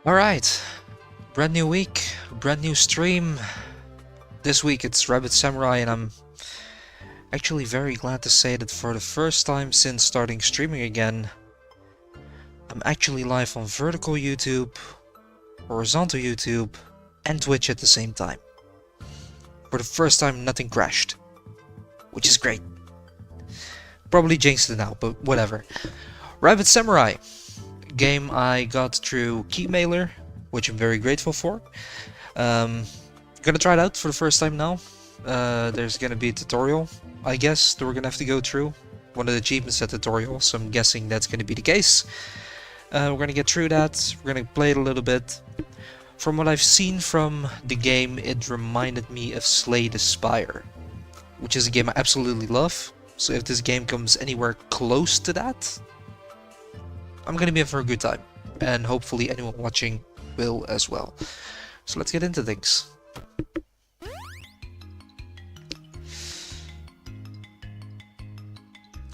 Alright, brand new week, brand new stream. This week it's Rabbit Samurai, and I'm actually very glad to say that for the first time since starting streaming again, I'm actually live on vertical YouTube, horizontal YouTube, and Twitch at the same time. For the first time nothing crashed, which is great. Probably jinxed it now, but whatever. Rabbit Samurai, game I got through Keymailer, which I'm very grateful for. Gonna try it out for the first time now. There's gonna be a tutorial, I guess, that we're gonna have to go through. One of the achievements at tutorial, so I'm guessing that's gonna be the case. We're gonna get through that, we're gonna play it a little bit. From what I've seen from the game, it reminded me of Slay the Spire, which is a game I absolutely love. So if this game comes anywhere close to that, I'm gonna be in for a good time, and hopefully anyone watching will as well. So let's get into things.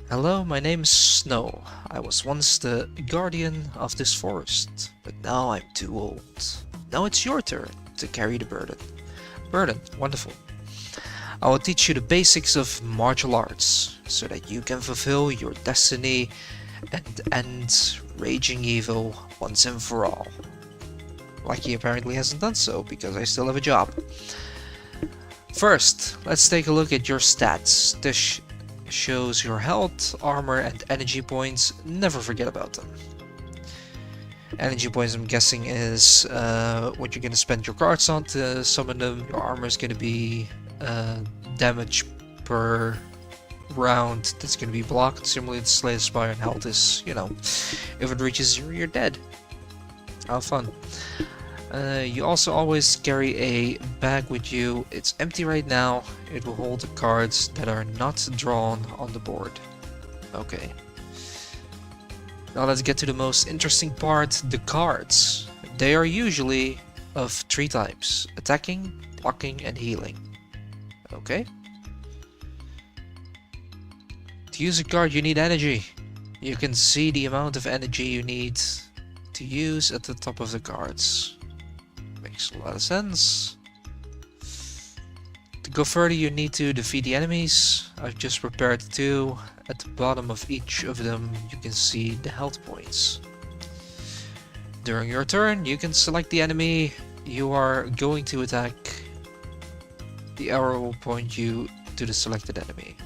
Hello, my name is Snow. I was once the guardian of this forest, but now I'm too old. Now it's your turn to carry the burden. Burden, wonderful. I will teach you the basics of martial arts, so that you can fulfill your destiny and end raging evil once and for all. Like he apparently hasn't done so, because I still have a job. First, let's take a look at your stats. This shows your health, armor, and energy points. Never forget about them. Energy points, I'm guessing, is what you're going to spend your cards on to summon them. Your armor is going to be damage per round that's going to be blocked, similarly to Slay the Spire, and health is, you know, if it reaches 0, you're dead. How fun. You also always carry a bag with you. It's empty right now. It will hold the cards that are not drawn on the board. Okay. Now let's get to the most interesting part, the cards. They are usually of 3 types: attacking, blocking, and healing. Okay. To use a card you need energy. You can see the amount of energy you need to use at the top of the cards. Makes a lot of sense. To go further, you need to defeat the enemies. I've just prepared 2. At the bottom of each of them you can see the health points. During your turn you can select the enemy you are going to attack. The arrow will point you to the selected enemy.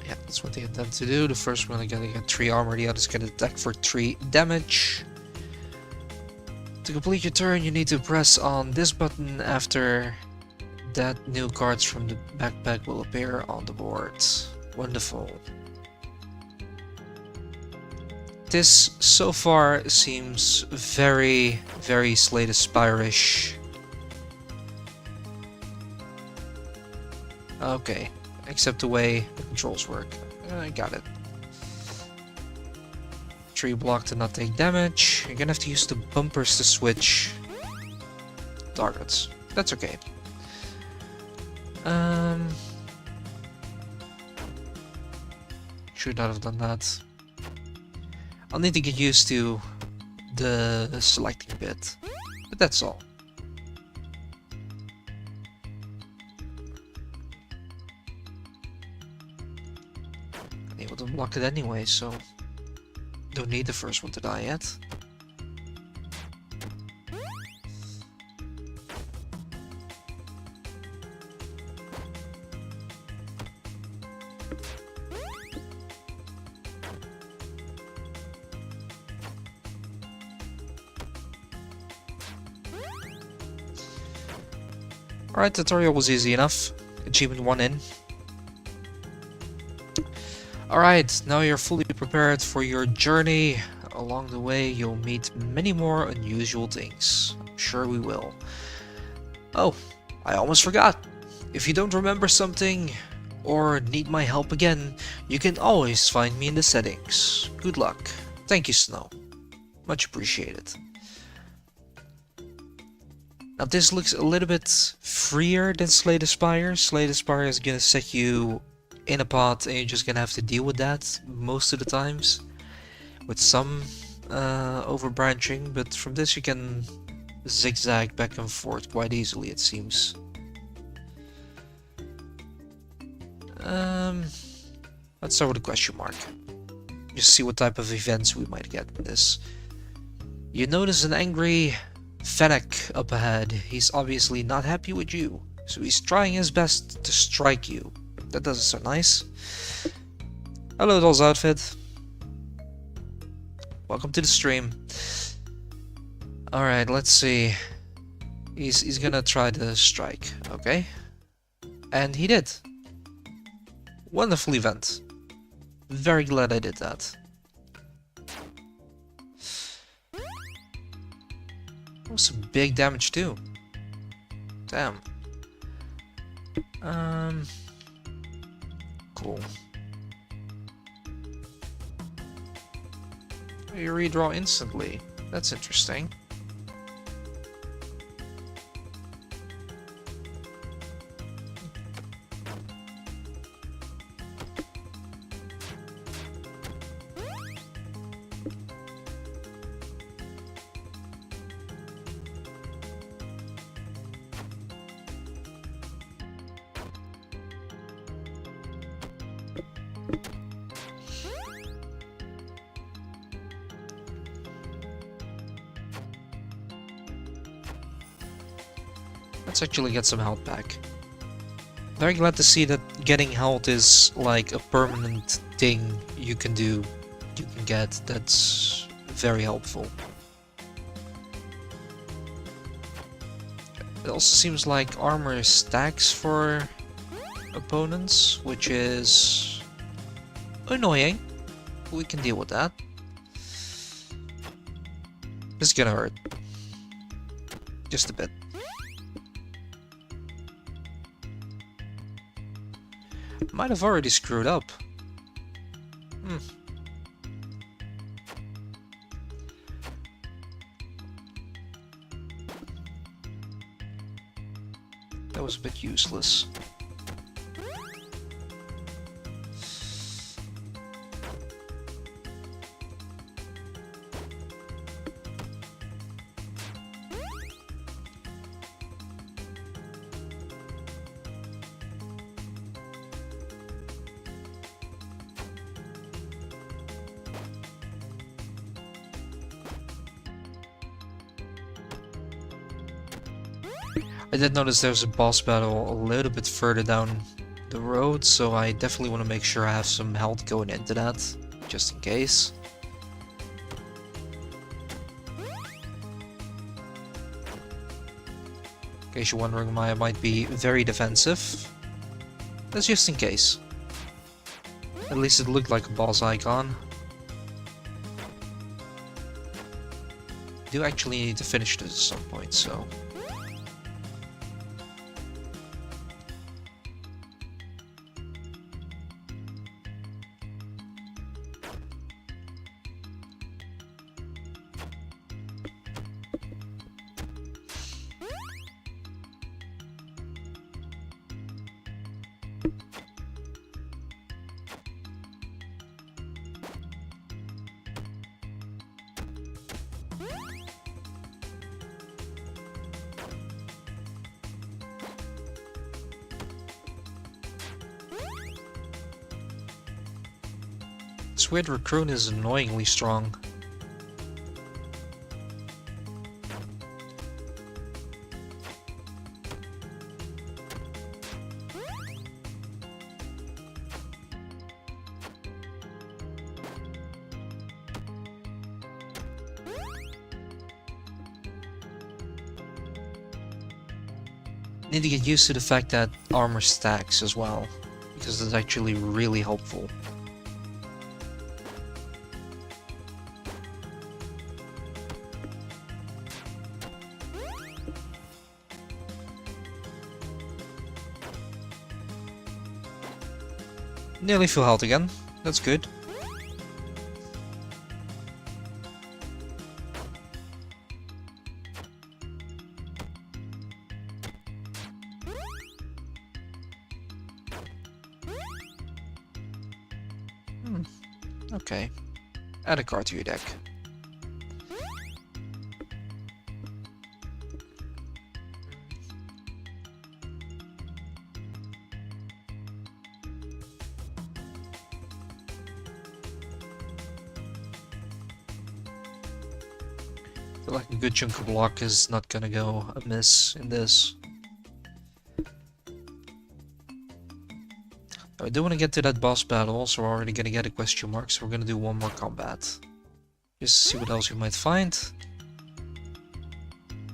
Yeah, that's what they intend to do. The first one is gonna get 3 armor, the other is gonna attack for 3 damage. To complete your turn, you need to press on this button. After that, new cards from the backpack will appear on the board. Wonderful. This so far seems very, very Slay the Spire-ish. Okay, except the way the controls work. I got it. 3 block to not take damage. You're gonna have to use the bumpers to switch targets. That's okay. Should not have done that. I'll need to get used to the selecting bit, but that's all. I'm able to block it anyway, so don't need the first one to die yet. Alright, tutorial was easy enough. Achievement 1 in. Alright, now you're fully prepared for your journey. Along the way you'll meet many more unusual things. I'm sure we will. Oh, I almost forgot. If you don't remember something or need my help again, you can always find me in the settings. Good luck. Thank you, Snow. Much appreciated. Now this looks a little bit freer than Slay the Spire. Slay the Spire is gonna set you in a pot and you're just gonna have to deal with that most of the times. With some overbranching, but from this you can zigzag back and forth quite easily, it seems. Let's start with a question mark. Just see what type of events we might get in this. You notice an angry Fennec up ahead. He's obviously not happy with you, so he's trying his best to strike you. That doesn't sound nice. Hello, Doll's Outfit. Welcome to the stream. Alright, let's see. He's gonna try to strike, okay? And he did. Wonderful event. Very glad I did that. That was some big damage too. Damn. Cool. You redraw instantly. That's interesting. Let's actually get some health back. Very glad to see that getting health is like a permanent thing you can do, you can get. That's very helpful. It also seems like armor stacks for opponents, which is annoying. We can deal with that. This is gonna hurt. Just a bit. Might have already screwed up. That was a bit useless. I did notice there's a boss battle a little bit further down the road, so I definitely want to make sure I have some health going into that, just in case. In case you're wondering why I might be very defensive, that's just in case. At least it looked like a boss icon. I do actually need to finish this at some point, so... This weird raccoon is annoyingly strong. Need to get used to the fact that armor stacks as well, because it's actually really helpful. Nearly full health again. That's good. Okay. Add a card to your deck. feel like a good chunk of block is not gonna go amiss in this. I do want to get to that boss battle, so we're already gonna get a question mark, so we're gonna do one more combat. Just to see what else we might find.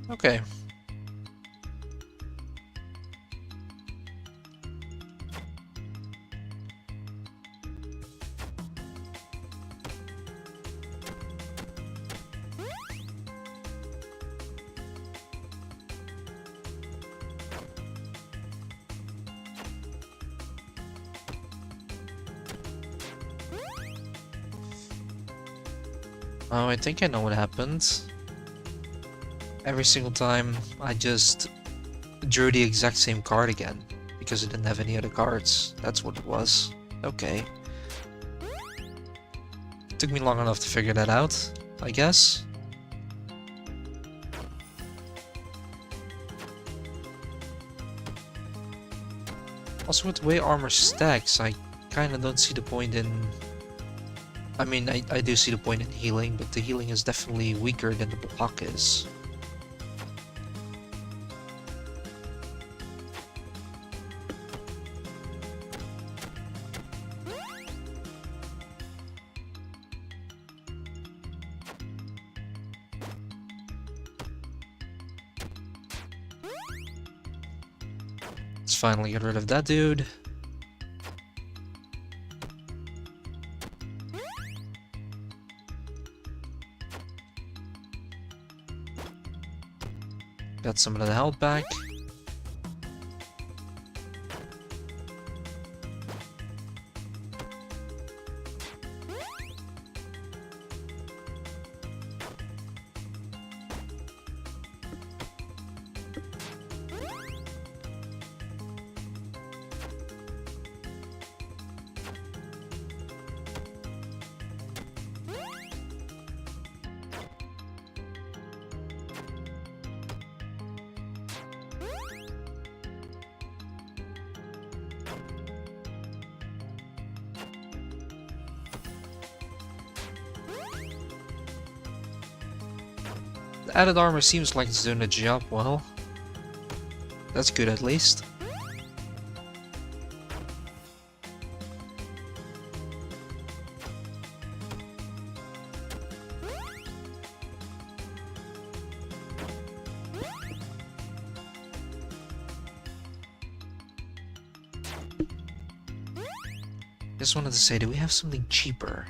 Okay. Oh, I think I know what happened. Every single time I just drew the exact same card again, because it didn't have any other cards. That's what it was. Okay. Took me long enough to figure that out, I guess. Also, with the way armor stacks, I kinda don't see the point in... I mean, I do see the point in healing, but the healing is definitely weaker than the block is. Let's finally get rid of that dude. Got some of the health back. The added armor seems like it's doing the job well. That's good at least. Just wanted to say, do we have something cheaper?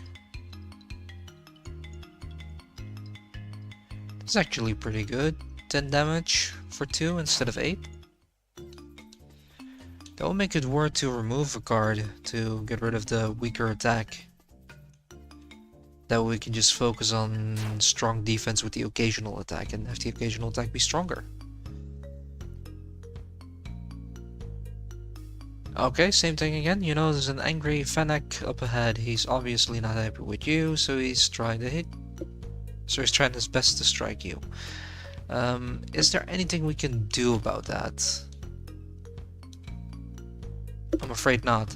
It's actually pretty good. 10 damage for 2 instead of 8. That will make it worth to remove a card to get rid of the weaker attack. That way we can just focus on strong defense with the occasional attack and have the occasional attack be stronger. Okay, same thing again. You know, there's an angry Fennec up ahead. He's obviously not happy with you, so he's trying to hit. So he's trying his best to strike you. Is there anything we can do about that? I'm afraid not.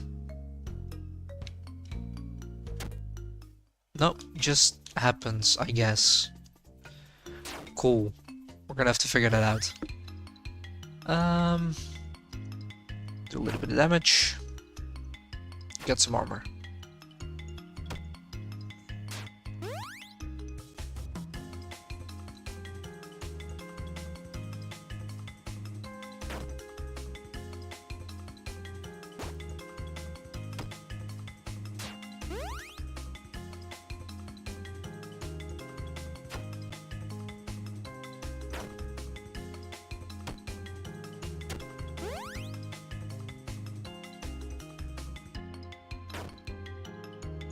Nope, just happens, I guess. Cool. We're gonna have to figure that out. Do a little bit of damage. Get some armor.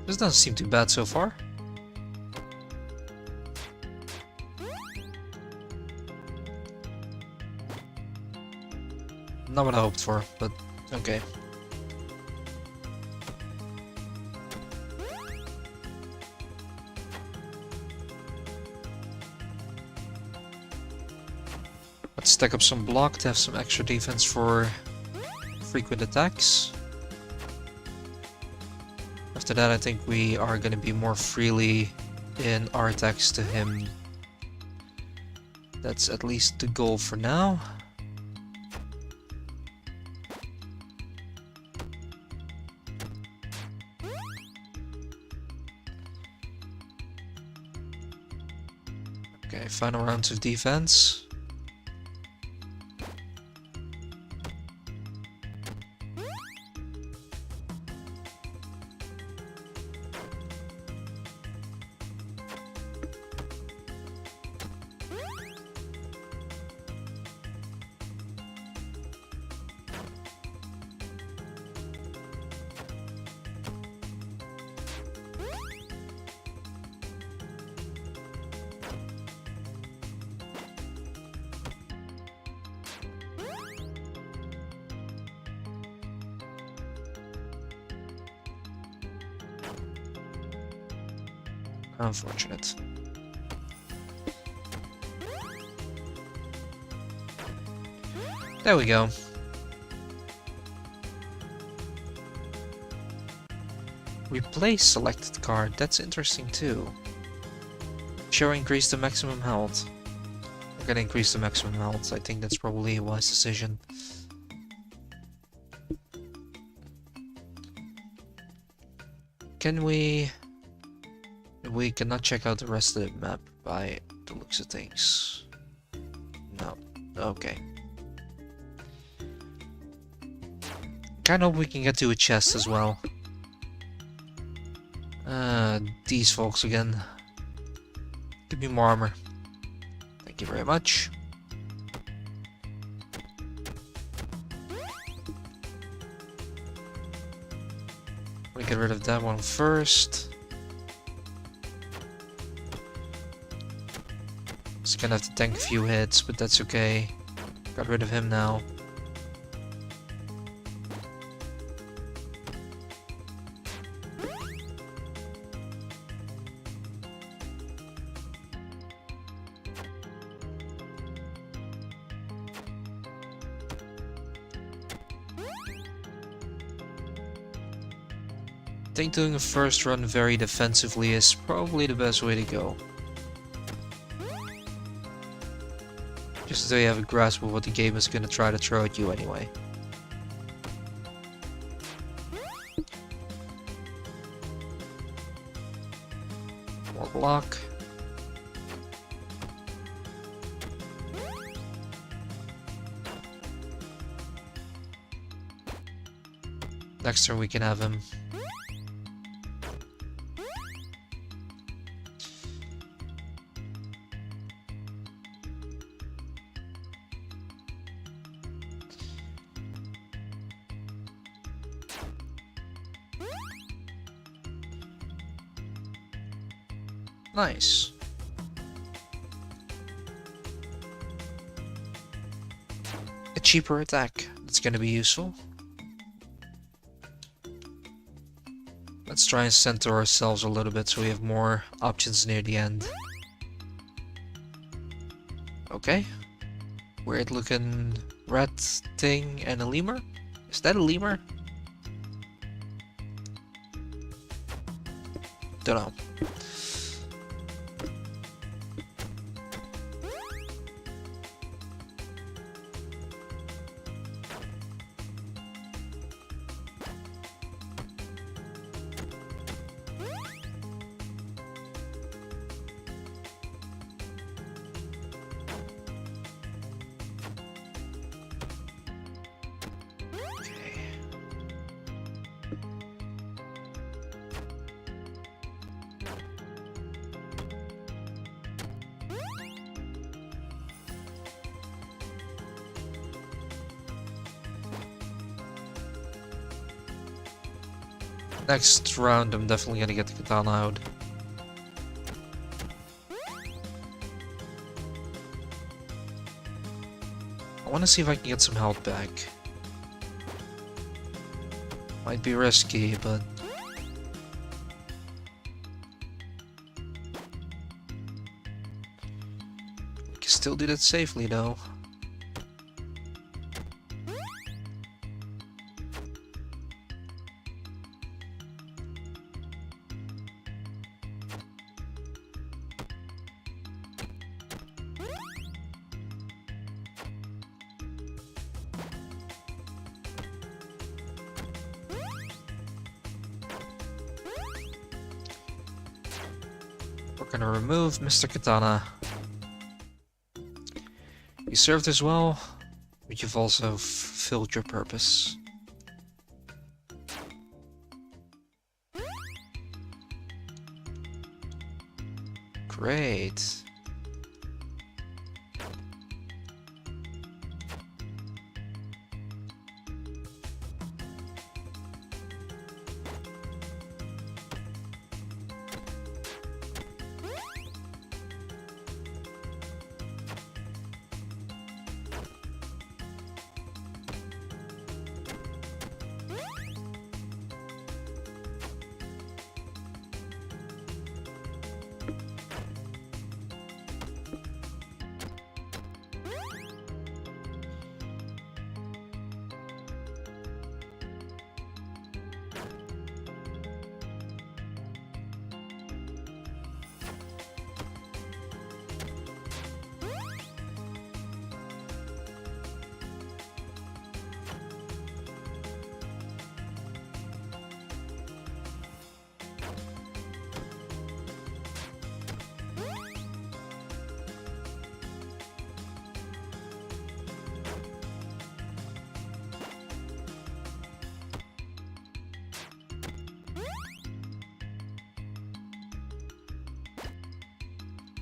This doesn't seem too bad so far. Not what I hoped for, but okay. Let's stack up some block to have some extra defense for frequent attacks. After that, I think we are going to be more freely in our attacks to him. That's at least the goal for now. Okay, final rounds of defense. Unfortunate. There we go. Replace selected card. That's interesting too. Sure, increase the maximum health. We're gonna increase the maximum health. I think that's probably a wise decision. Can we... We cannot check out the rest of the map by the looks of things. No. Okay. Kinda hope we can get to a chest as well. These folks again. Give me more armor. Thank you very much. I'm gonna get rid of that one first. Just gonna have to tank a few hits, but that's okay. Got rid of him now. I think doing a first run very defensively is probably the best way to go. Just so you have a grasp of what the game is gonna try to throw at you anyway. More block. Next turn we can have him. Nice. A cheaper attack. That's gonna be useful. Let's try and center ourselves a little bit so we have more options near the end. Okay. Weird looking rat thing and a lemur? Is that a lemur? Don't know. Next round, I'm definitely gonna get the katana out. I wanna see if I can get some health back. Might be risky, but... we can still do that safely, though. We're gonna remove Mr. Katana. You served as well, but you've also fulfilled your purpose. Great.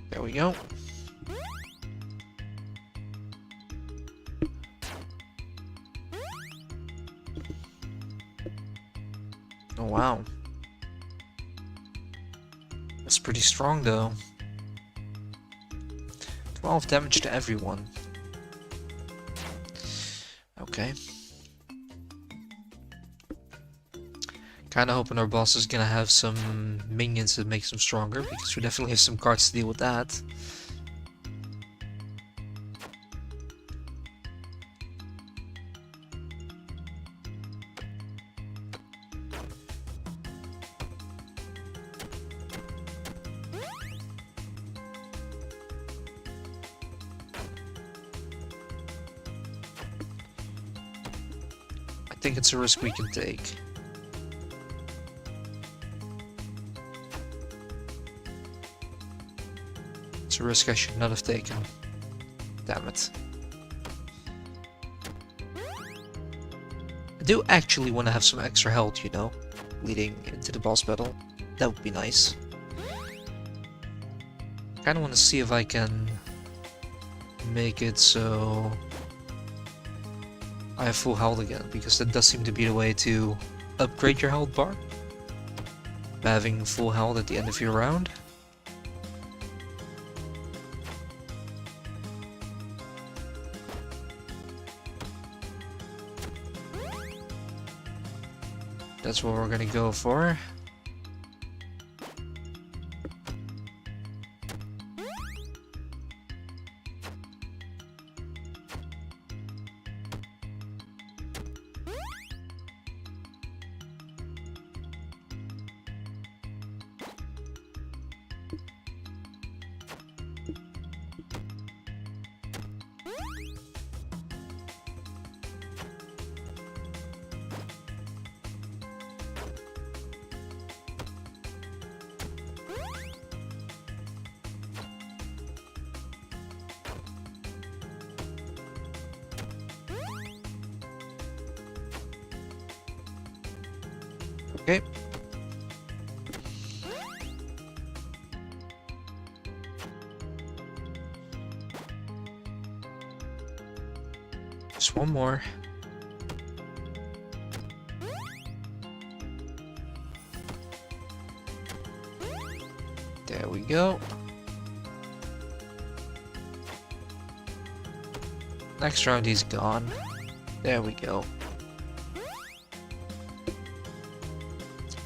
There we go. Oh wow. That's pretty strong though. 12 damage to everyone. Okay. Kinda hoping our boss is gonna have some minions that makes him stronger, because we definitely have some cards to deal with that. I think it's a risk we can take. It's a risk I should not have taken. Damn it. I do actually want to have some extra health, you know, leading into the boss battle. That would be nice. Kinda want to see if I can make it so I have full health again, because that does seem to be the way to upgrade your health bar. Having full health at the end of your round. That's what we're gonna go for. Okay. Just one more. There we go. Next round he's gone. There we go.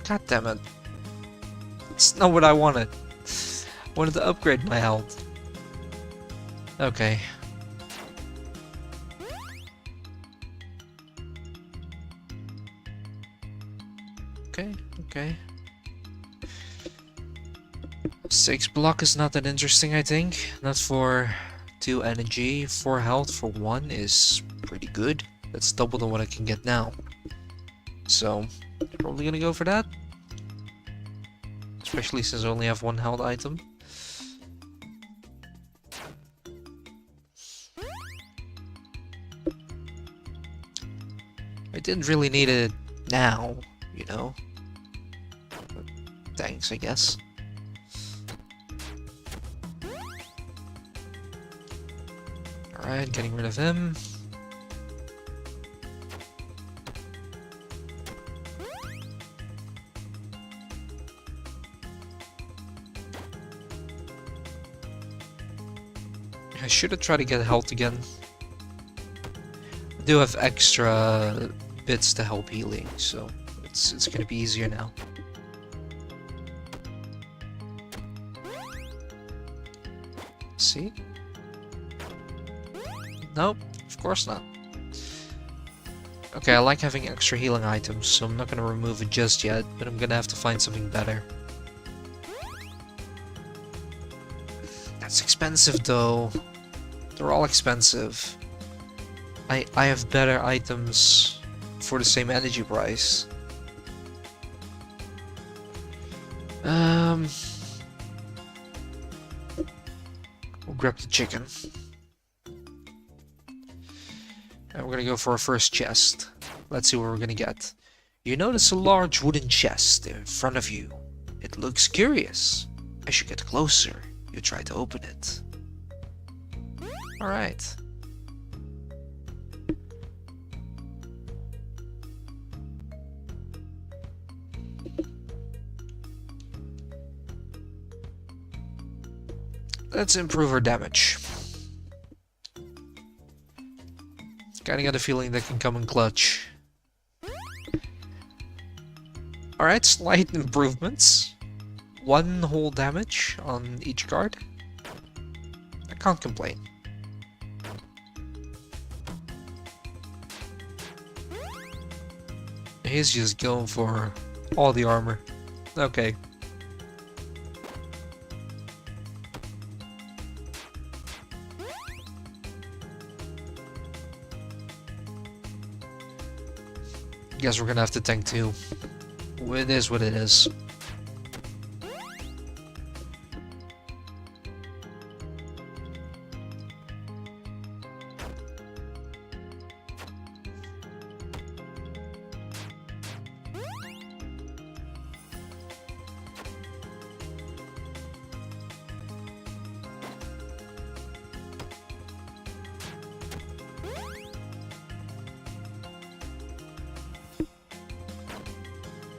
God damn it. It's not what I wanted. I wanted to upgrade my health. Okay. Okay. 6 block is not that interesting, I think. Not for 2 energy. 4 health for 1 is pretty good. That's double than what I can get now. So, probably gonna go for that. Especially since I only have 1 health item. didn't really need it now, you know? But thanks, I guess. Alright, getting rid of him. I should have tried to get health again. I do have extra bits to help healing, so it's gonna be easier now. See? Nope, of course not. Okay, I like having extra healing items, so I'm not gonna remove it just yet, but I'm gonna have to find something better. That's expensive though. They're all expensive. I have better items for the same energy price. We'll grab the chicken. And we're gonna go for our first chest. Let's see what we're gonna get. You notice a large wooden chest in front of you. It looks curious. As you get closer, you try to open it. Alright. Let's improve our damage. Kinda got a feeling that can come in clutch. Alright, slight improvements. 1 whole damage on each card. I can't complain. He's just going for all the armor. Okay. Guess we're gonna have to tank too. It is what it is.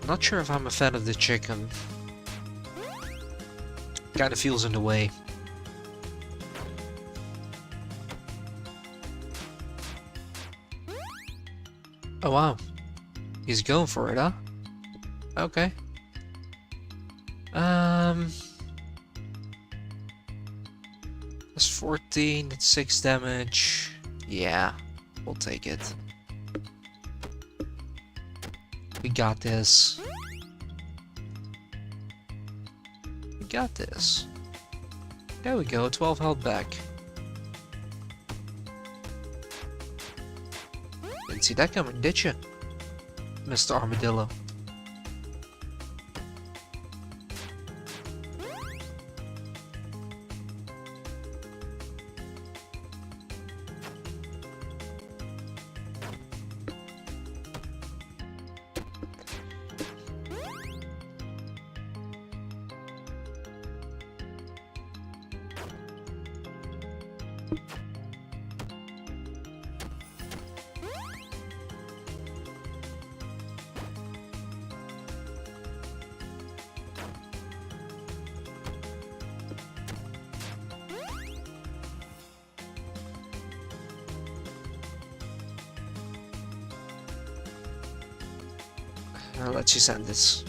Not sure if I'm a fan of the chicken. Kinda feels in the way. Oh wow. He's going for it, huh? Okay. That's 14, that's 6 damage. Yeah, we'll take it. We got this. We got this. There we go, 12 health back. Didn't see that coming, did you, Mr. Armadillo? Let's just end this.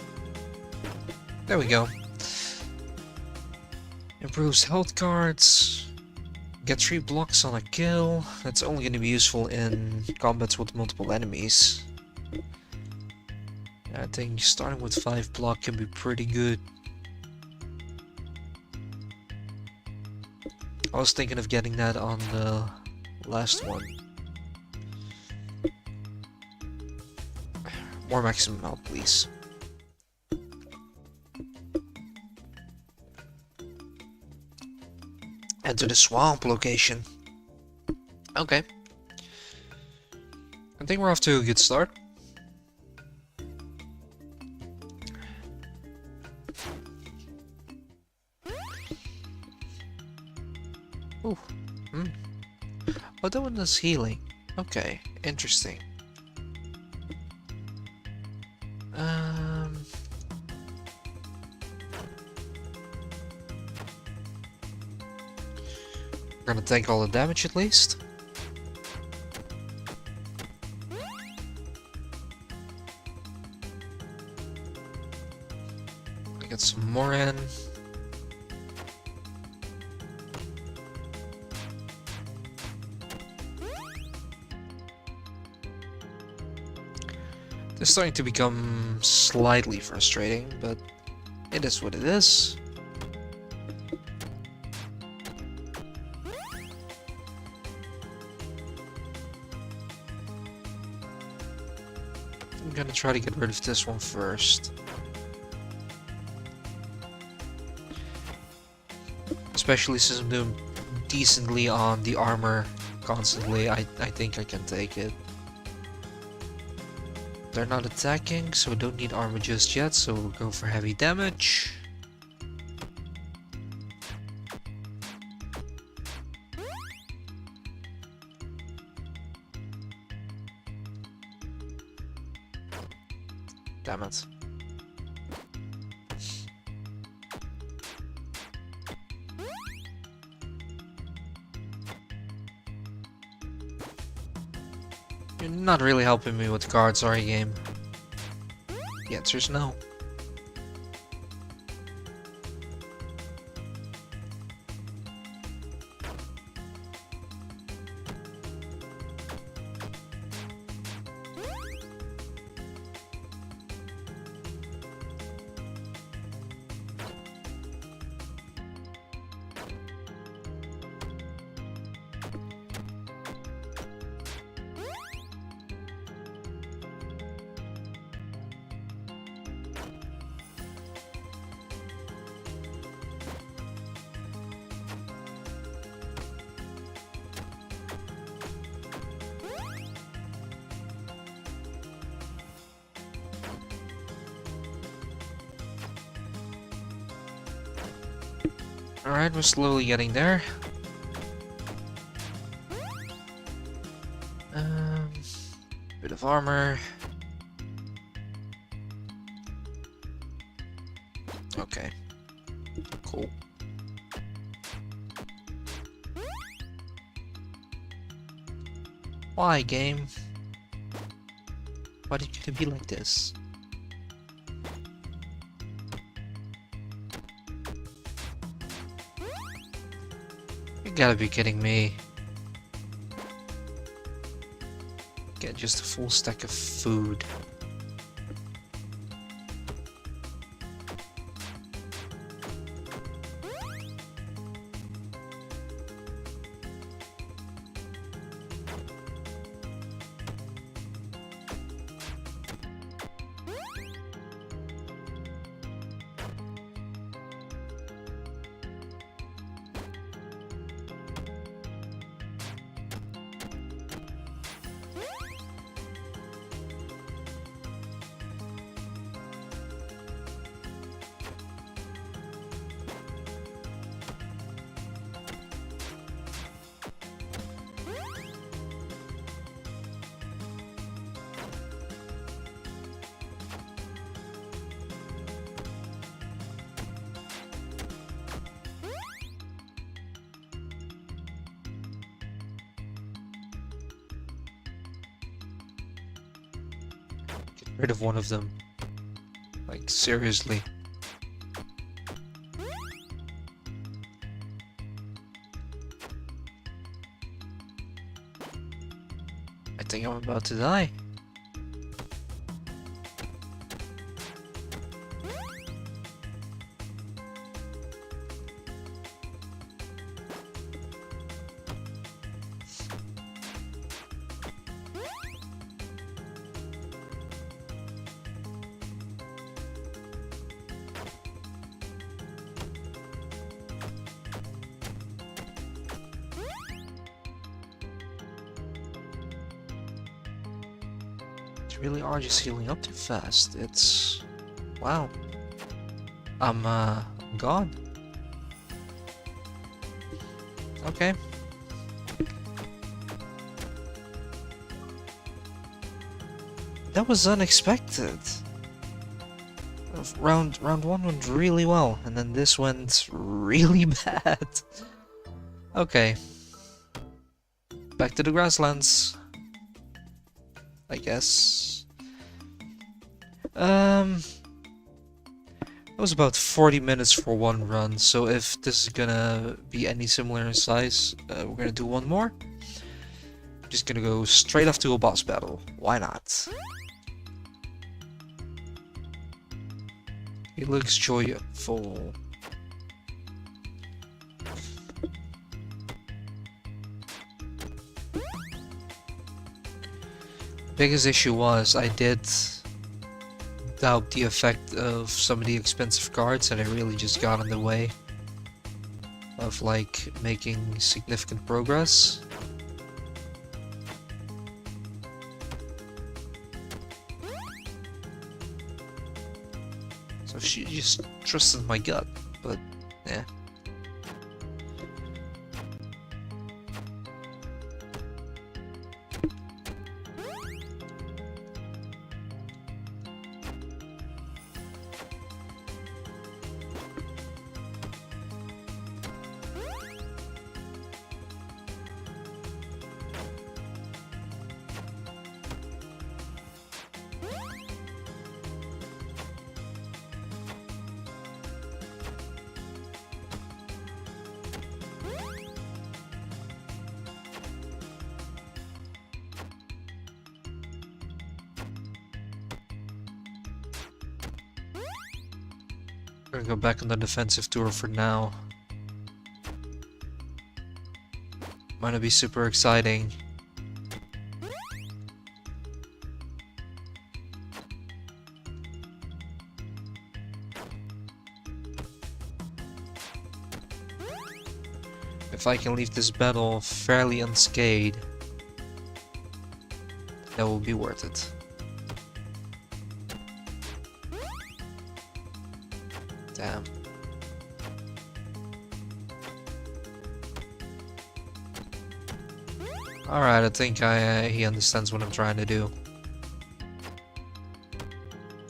There we go. Improves health cards. Get 3 blocks on a kill. That's only going to be useful in combats with multiple enemies. I think starting with 5 block can be pretty good. I was thinking of getting that on the last one. More maximum health, please. Enter the swamp location. Okay. I think we're off to a good start. Ooh. Hmm. Oh, that one does healing. Okay, interesting. Um... We're gonna take all the damage at least. Get some more in. This is starting to become slightly frustrating, but it is what it is. I'm gonna try to get rid of this one first. Especially since I'm doing decently on the armor constantly, I think I can take it. They're not attacking, so we don't need armor just yet, so we'll go for heavy damage. Damn it. You're not really helping me with cards, are you, game? The answer is no. Alright, we're slowly getting there. Bit of armor. Okay. Cool. Why, game? Why did you be like this? You gotta be kidding me. Get just a full stack of food. Get rid of one of them. Like, seriously. I think I'm about to die. Really are just healing up too fast. It's... wow. I'm gone. Okay. That was unexpected. Round one went really well, and then this went really bad. Okay. Back to the grasslands, I guess. It was about 40 minutes for one run, so if this is gonna be any similar in size, we're gonna do one more. Just gonna go straight off to a boss battle. Why not? He looks joyful. Biggest issue was I did doubt the effect of some of the expensive cards, and I really just got in the way of like making significant progress. So she just trusted my gut, but yeah. We're gonna go back on the defensive tour for now. Might not be super exciting. If I can leave this battle fairly unscathed, that will be worth it. Damn. Alright, I think he understands what I'm trying to do.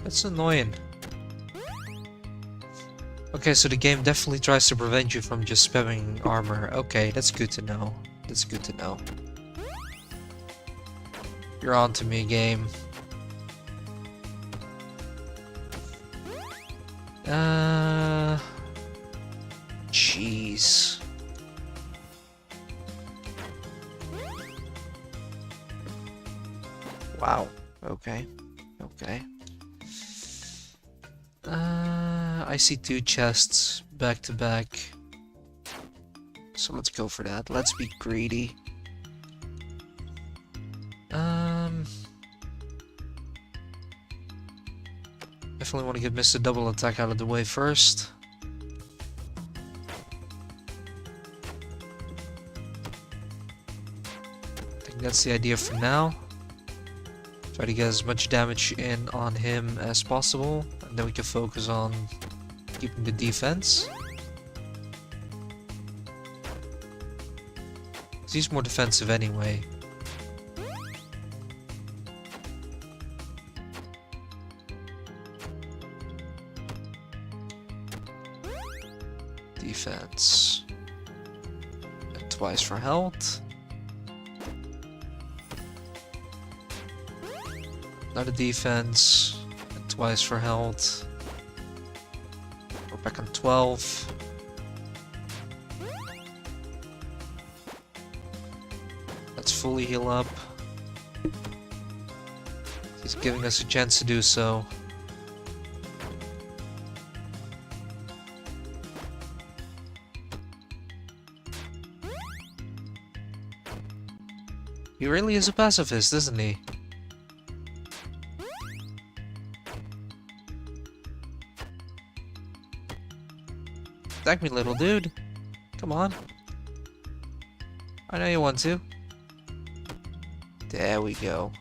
That's annoying. Okay, so the game definitely tries to prevent you from just spamming armor. Okay, that's good to know. That's good to know. You're on to me, game. Jeez. Wow. Okay. Okay. I see two chests back to back. So let's go for that. Let's be greedy. Definitely want to get Mr. Double Attack out of the way first. I think that's the idea for now. Try to get as much damage in on him as possible, and then we can focus on keeping the defense. He's more defensive anyway. Defense. And twice for health. Another defense. And twice for health. We're back on 12. Let's fully heal up. He's giving us a chance to do so. He really is a pacifist, isn't he? Attack me, little dude. Come on. I know you want to. There we go.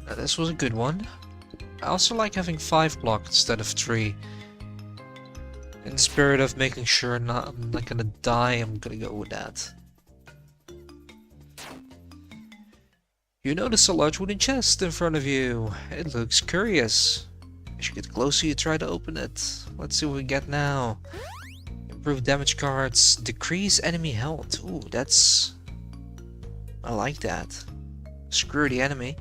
This was a good one. I also like having 5 block instead of 3. In the spirit of making sure I'm not gonna die, I'm gonna go with that. You notice a large wooden chest in front of you. It looks curious. As you get closer, you try to open it. Let's see what we get now. Improve damage cards. Decrease enemy health. Ooh, that's... I like that. Screw the enemy.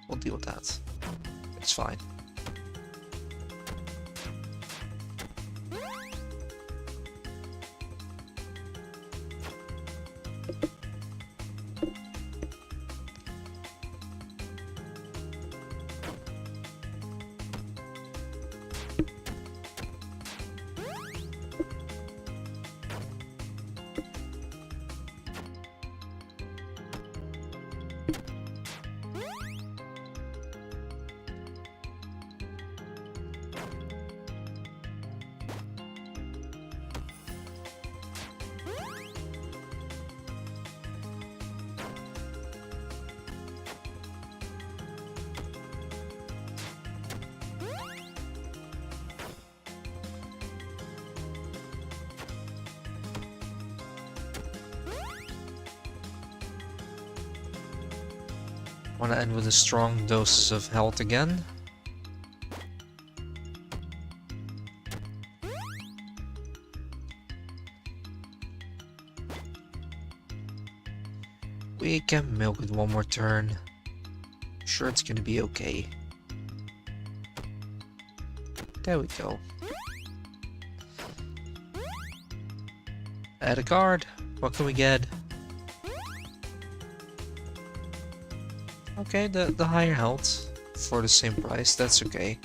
We'll deal with that. It's fine. Want to end with a strong dose of health again. We can milk it one more turn. Sure, it's gonna be okay. There we go. Add a card. What can we get? Okay, the higher health for the same price, that's okay.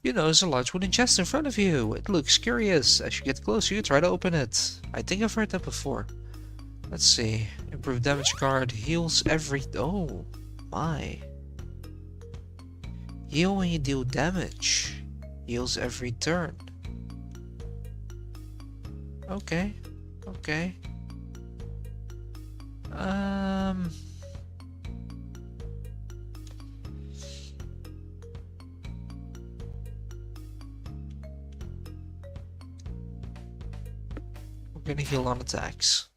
You notice a large wooden chest in front of you. It looks curious. As you get closer, you try to open it. I think I've heard that before. Let's see. Improve damage card. Heals every... Oh, my. Heal when you deal damage. Heals every turn. Okay. Okay. We're gonna heal on attacks.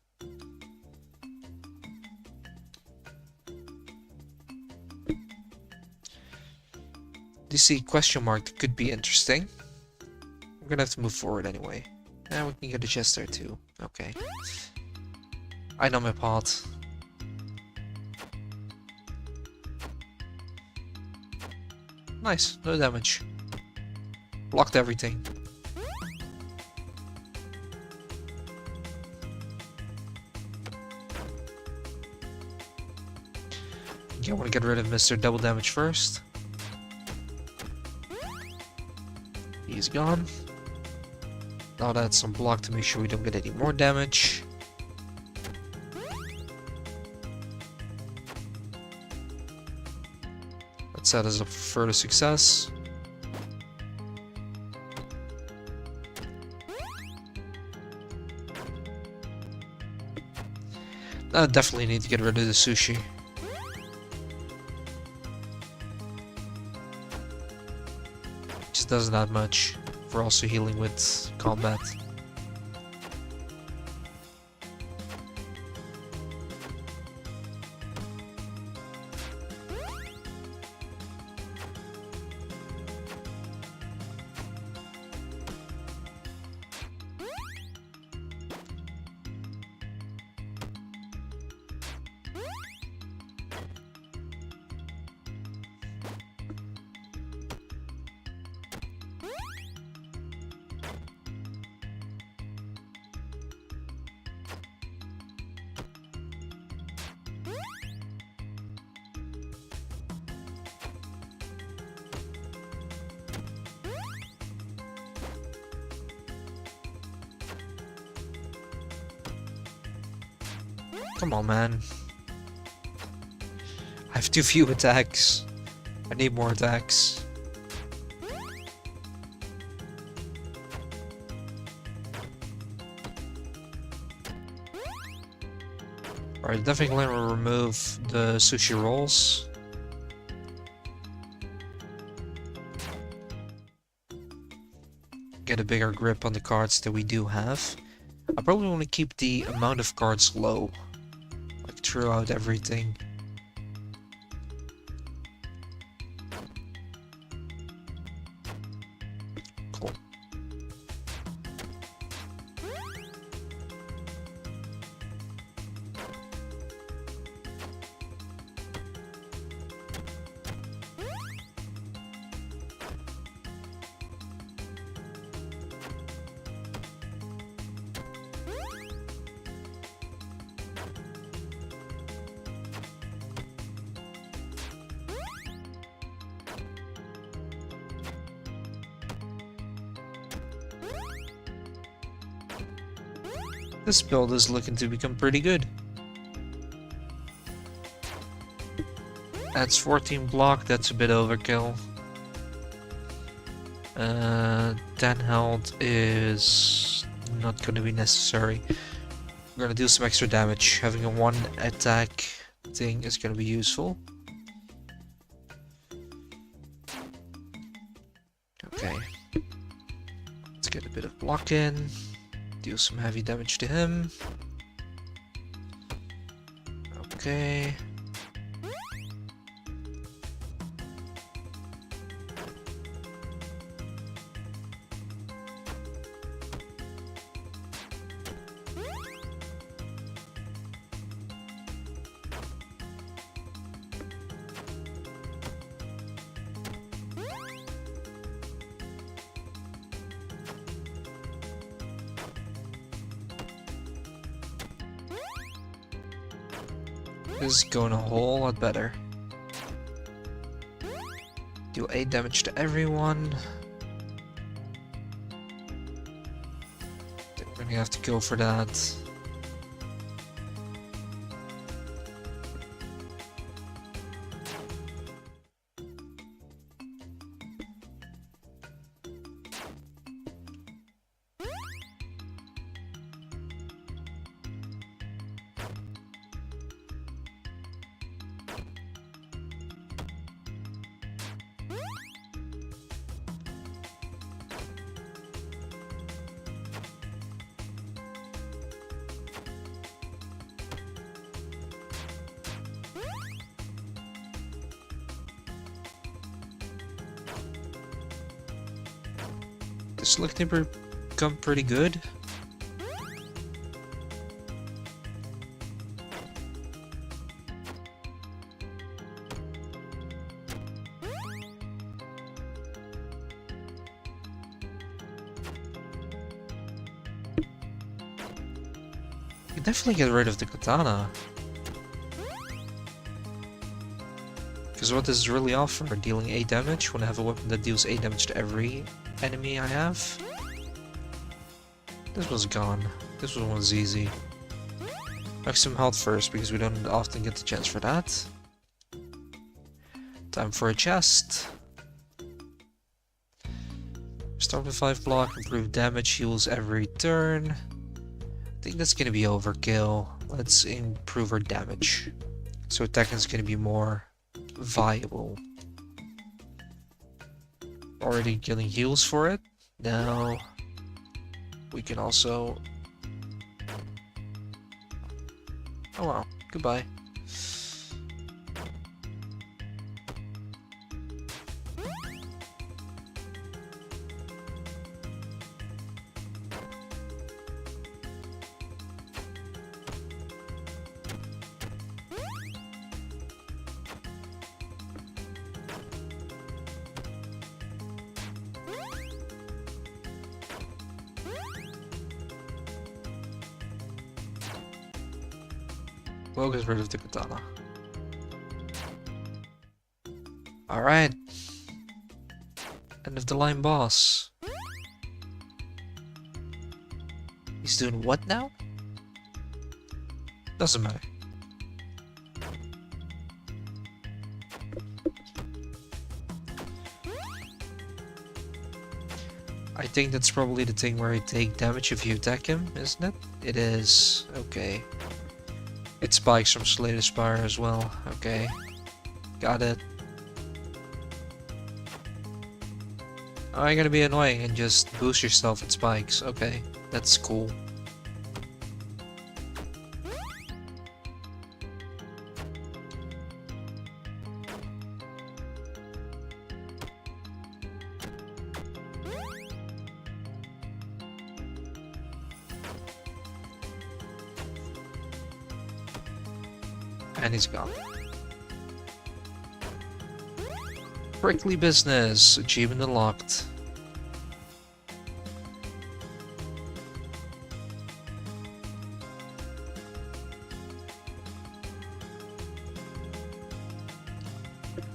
DC question mark could be interesting. We're gonna have to move forward anyway. And we can get a chest there too. Okay. I know my part. Nice, no damage. Blocked everything. Okay, I want to get rid of Mr. Double Damage first. He's gone. Now that's some block to make sure we don't get any more damage. Let's set us up for further success. I definitely need to get rid of the sushi. Just doesn't add much. We're also healing with combat. Come on, man. have too few attacks. I need more attacks. Alright, definitely going to remove the sushi rolls. Get a bigger grip on the cards that we do have. I probably want to keep the amount of cards low, like throughout everything. Cool. This build is looking to become pretty good. That's 14 block, that's a bit overkill. 10 health is not going to be necessary. We're going to do some extra damage. Having a 1 attack thing is going to be useful. Okay. Let's get a bit of block in. Deal some heavy damage to him. Okay. This is going a whole lot better. Do 8 damage to everyone. We're gonna have to go for that. This looking to become pretty good. You can definitely get rid of the katana. Because what does it really offer? Dealing 8 damage when I have a weapon that deals 8 damage to every enemy I have. This was gone. This one was easy. Maximum health first, because we don't often get the chance for that. Time for a chest. Start with 5 block, improve damage, heals every turn. I think that's gonna be overkill. Let's improve our damage. So attack is gonna be more viable. Already getting heals for it. Now we can also... Oh wow, goodbye. We'll get rid of the katana. Alright. End of the line boss. He's doing what now? Doesn't matter. I think that's probably the thing where I take damage if you attack him, isn't it? It is. Okay. It spikes from Slay the Spire as well. Okay. Got it. Oh, you're gonna be annoying and just boost yourself at spikes. Okay. That's cool. And he's gone. Prickly business. Achievement unlocked.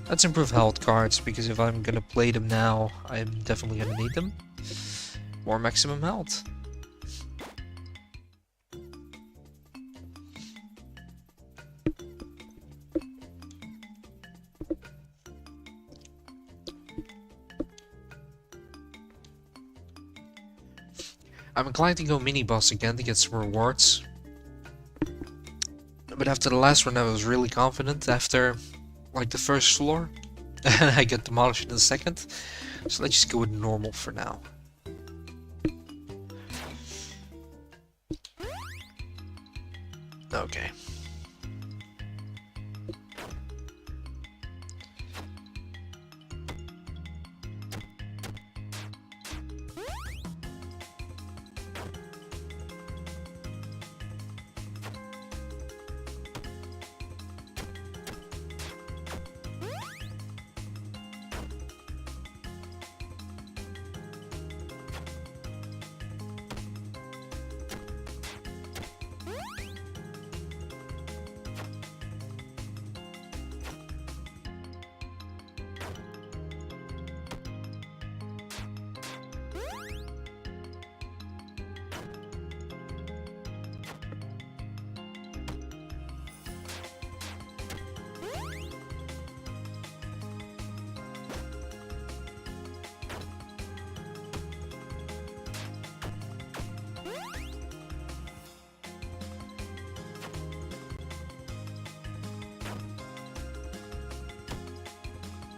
Let's improve health cards, because if I'm gonna play them now, I'm definitely gonna need them. More maximum health. I'm inclined to go mini-boss again to get some rewards. But after the last one I was really confident after like the first floor. And I got demolished in the second. So let's just go with normal for now. Okay.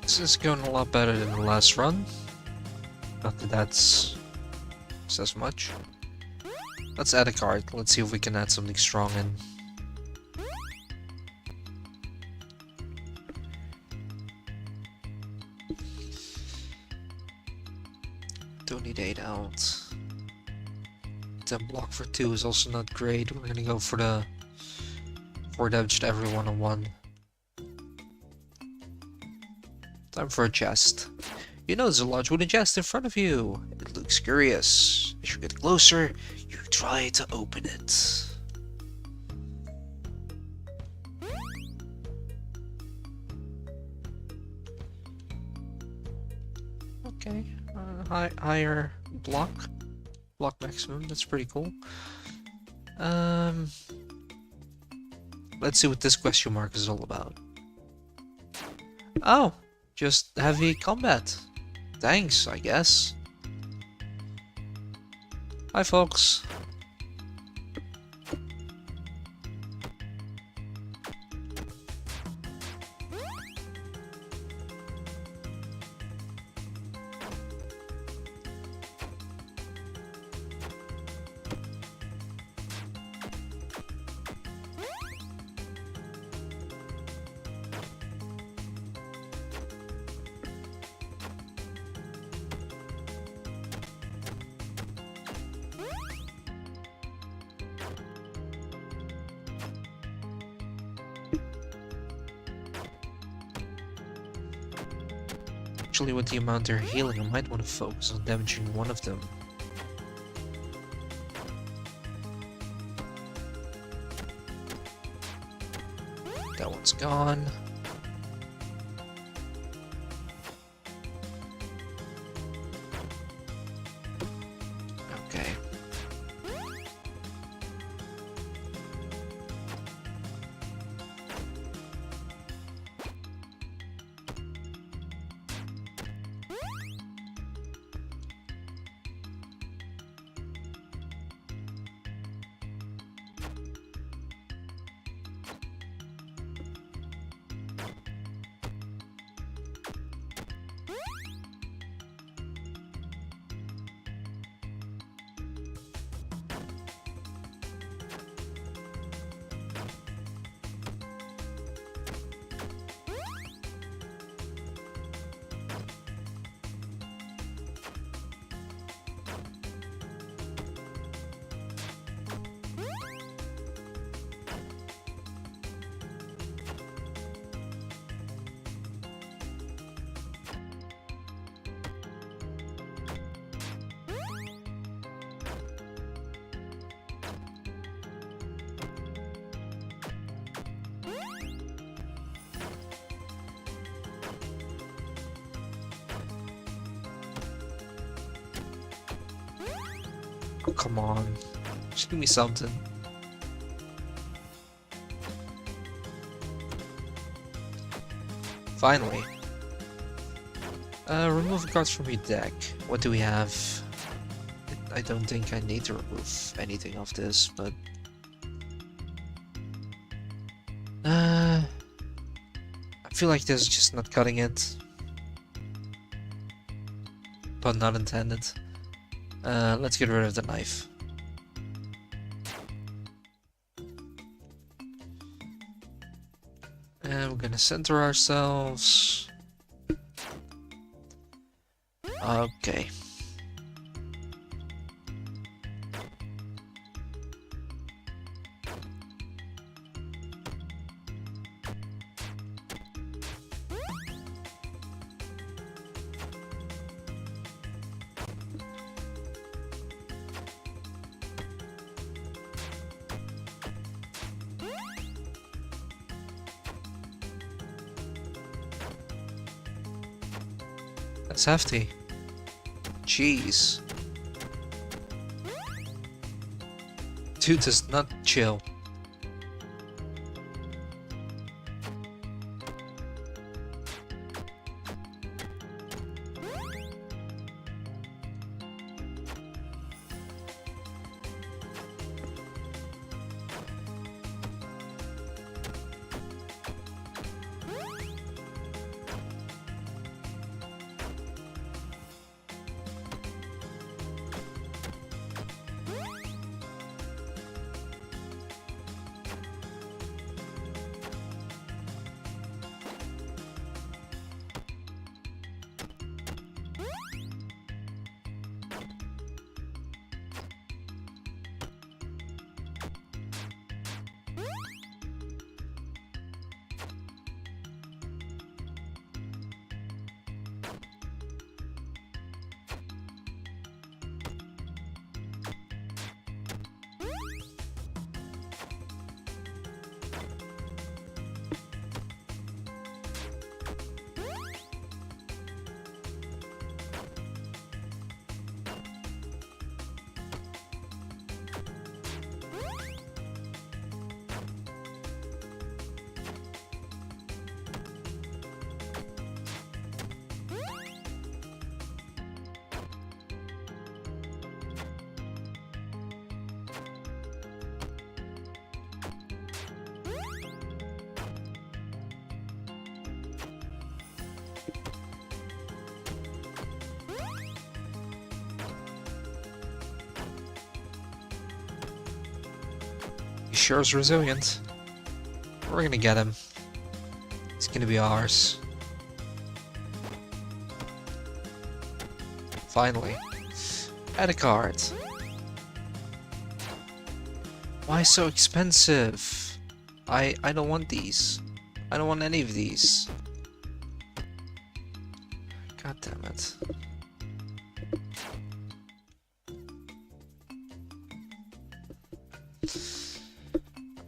This is going a lot better than the last run. Not that that's says much. Let's add a card. Let's see if we can add something strong in. Don't need 8 out. 10 block for 2 is also not great. We're gonna go for the 4 damage to everyone on 1. Time for a chest. You know there's a large wooden chest in front of you. It looks curious. As you get closer, you try to open it. Okay, higher block maximum. That's pretty cool. Let's see what this question mark is all about. Oh, just heavy combat. Thanks, I guess. Hi, folks. Actually, with the amount they're healing, I might want to focus on damaging one of them. That one's gone. Okay. Oh, come on. Just give me something. Finally. Remove cards from your deck. What do we have? I don't think I need to remove anything of this, but... I feel like this is just not cutting it. Pun not intended. Let's get rid of the knife. And we're gonna center ourselves. Okay. That's hefty. Jeez. Dude does not chill. He sure is resilient. We're gonna get him. He's gonna be ours. Finally. Add a card. Why so expensive? I don't want these. I don't want any of these. God damn it.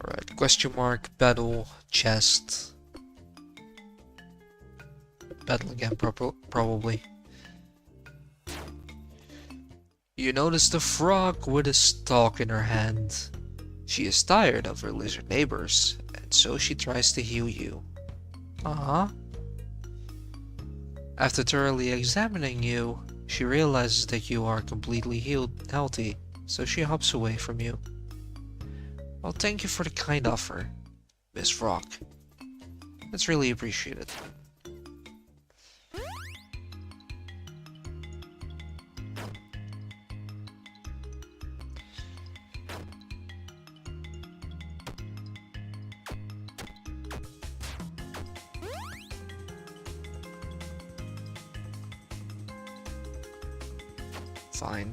Alright, question mark, battle, chest. Battle again, probably. You notice the frog with a stalk in her hand. She is tired of her lizard neighbors, and so she tries to heal you. After thoroughly examining you, she realizes that you are completely healthy, so she hops away from you. Well, thank you for the kind offer, Miss Frog. That's really appreciated. Fine.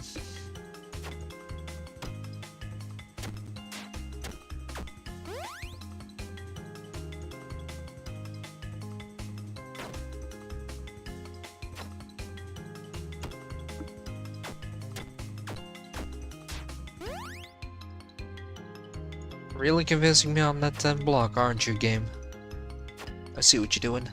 Really convincing me on that 10 block, aren't you, game? I see what you're doing.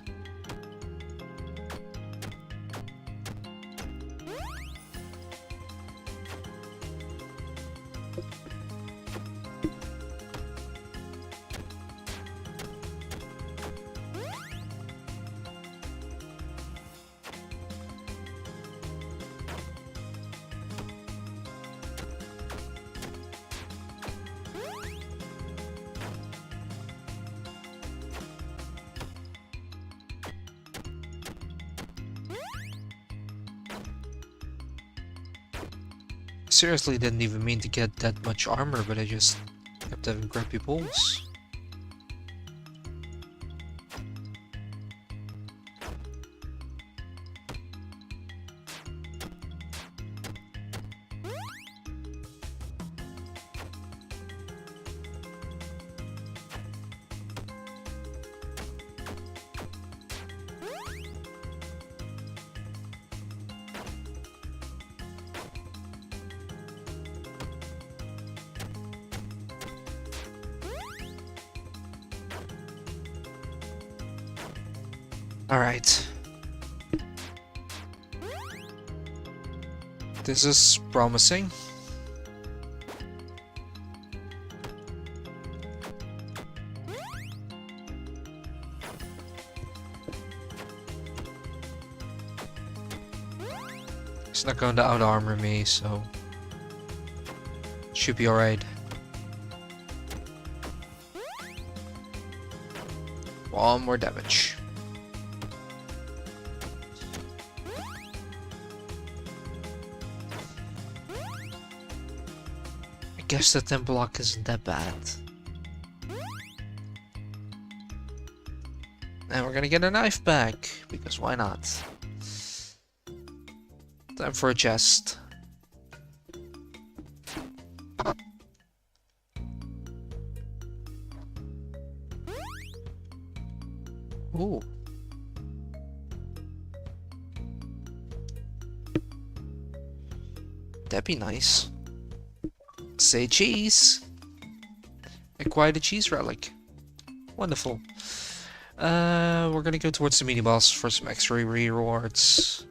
seriously didn't even mean to get that much armor, but I just kept having crappy pulls. Alright. This is promising. It's not going to out-armor me, so should be alright. One more damage. I guess the 10 block isn't that bad. And we're gonna get a knife back, because why not? Time for a chest. Ooh. That'd be nice. Say cheese! Acquired a cheese relic. Wonderful. We're gonna go towards the mini boss for some extra rewards.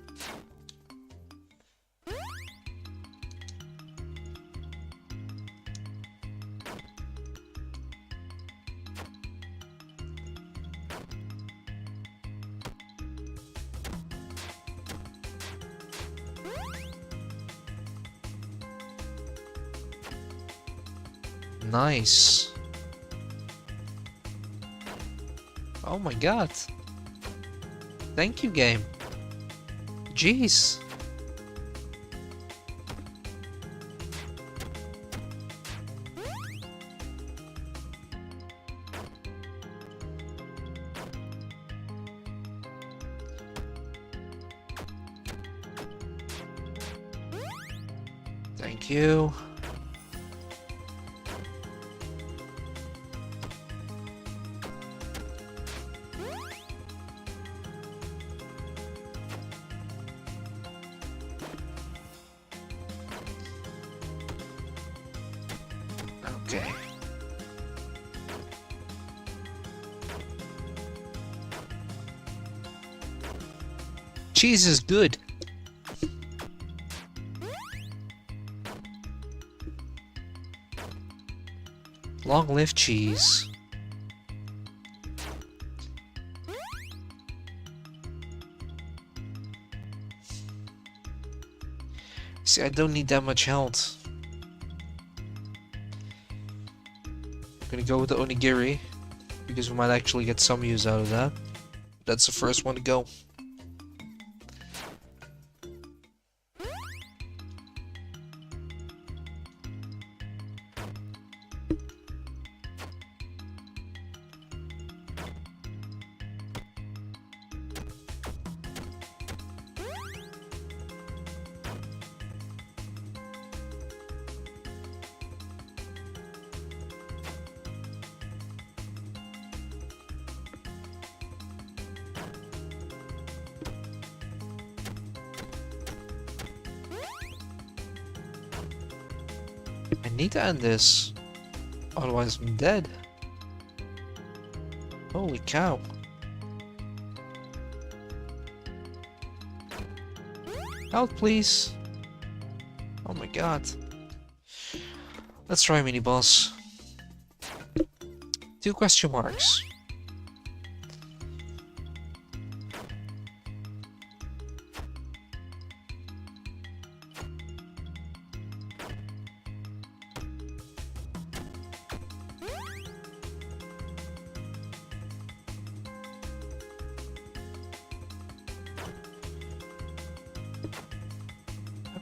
Nice. Oh my god. Thank you, game. Jeez. Thank you. Okay. Cheese is good. Long live cheese. See, I don't need that much health. I'm gonna go with the onigiri, because we might actually get some use out of that. That's the first one to go. I need to end this, otherwise I'm dead. Holy cow. Help, please. Oh my god. Let's try mini boss. 2 question marks.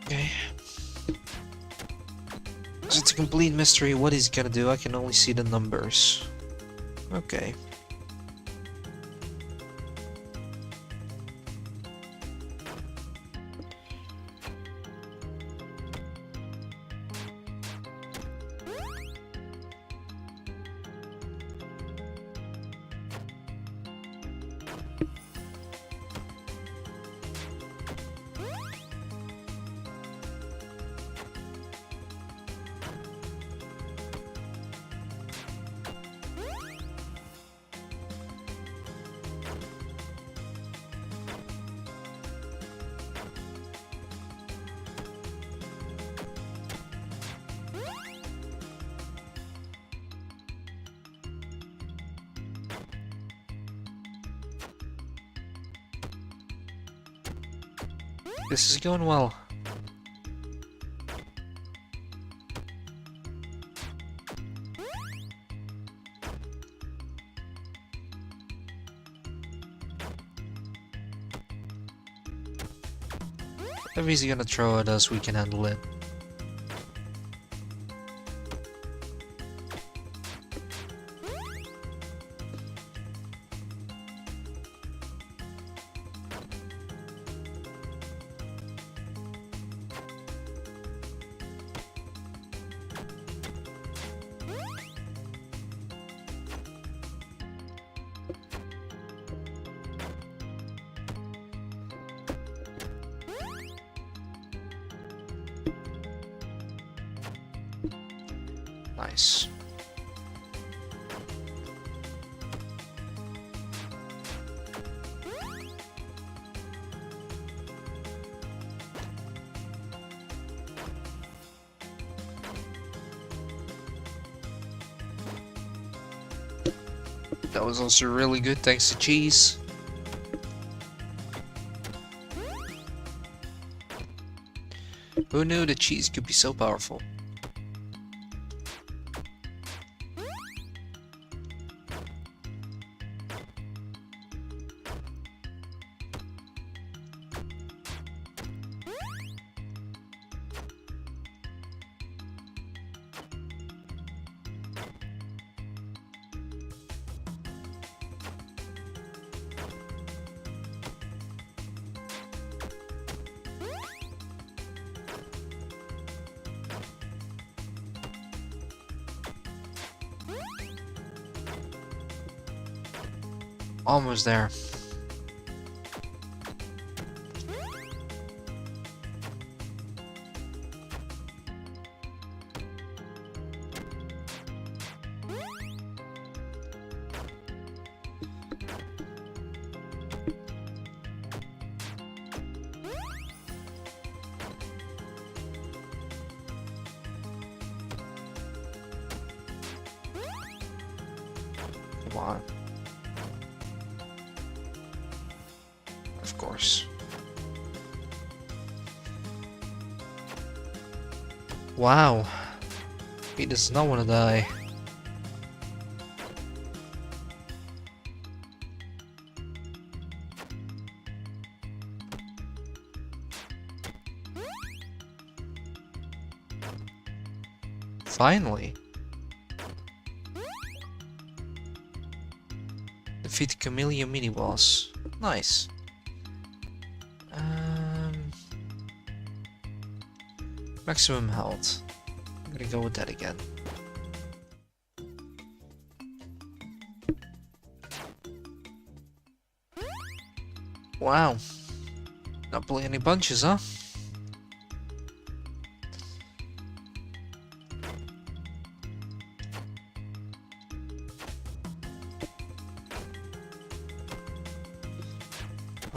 Okay. It's a complete mystery. What he's gonna do? I can only see the numbers. Okay. This is going well. If he's gonna throw at us, we can handle it. Nice. That was also really good, thanks to cheese. Who knew that cheese could be so powerful? Almost there. Come on. Of course. Wow. He does not want to die. Finally. Defeat the Chameleon mini-boss. Nice. Maximum health. I'm gonna go with that again. Wow. Not pulling any punches, huh?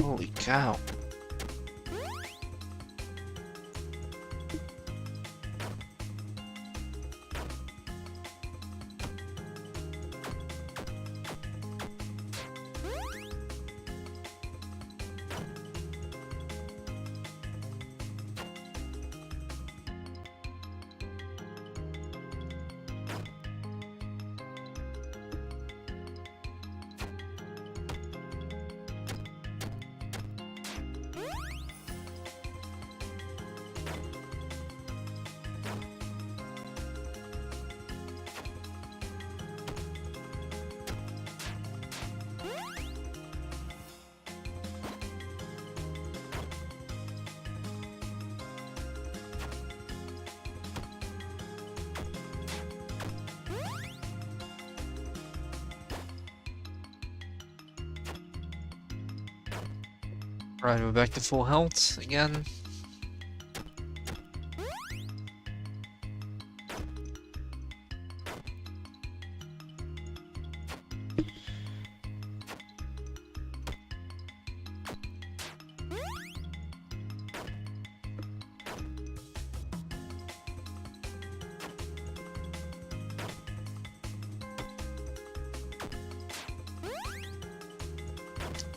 Holy cow. Right, we're back to full health again.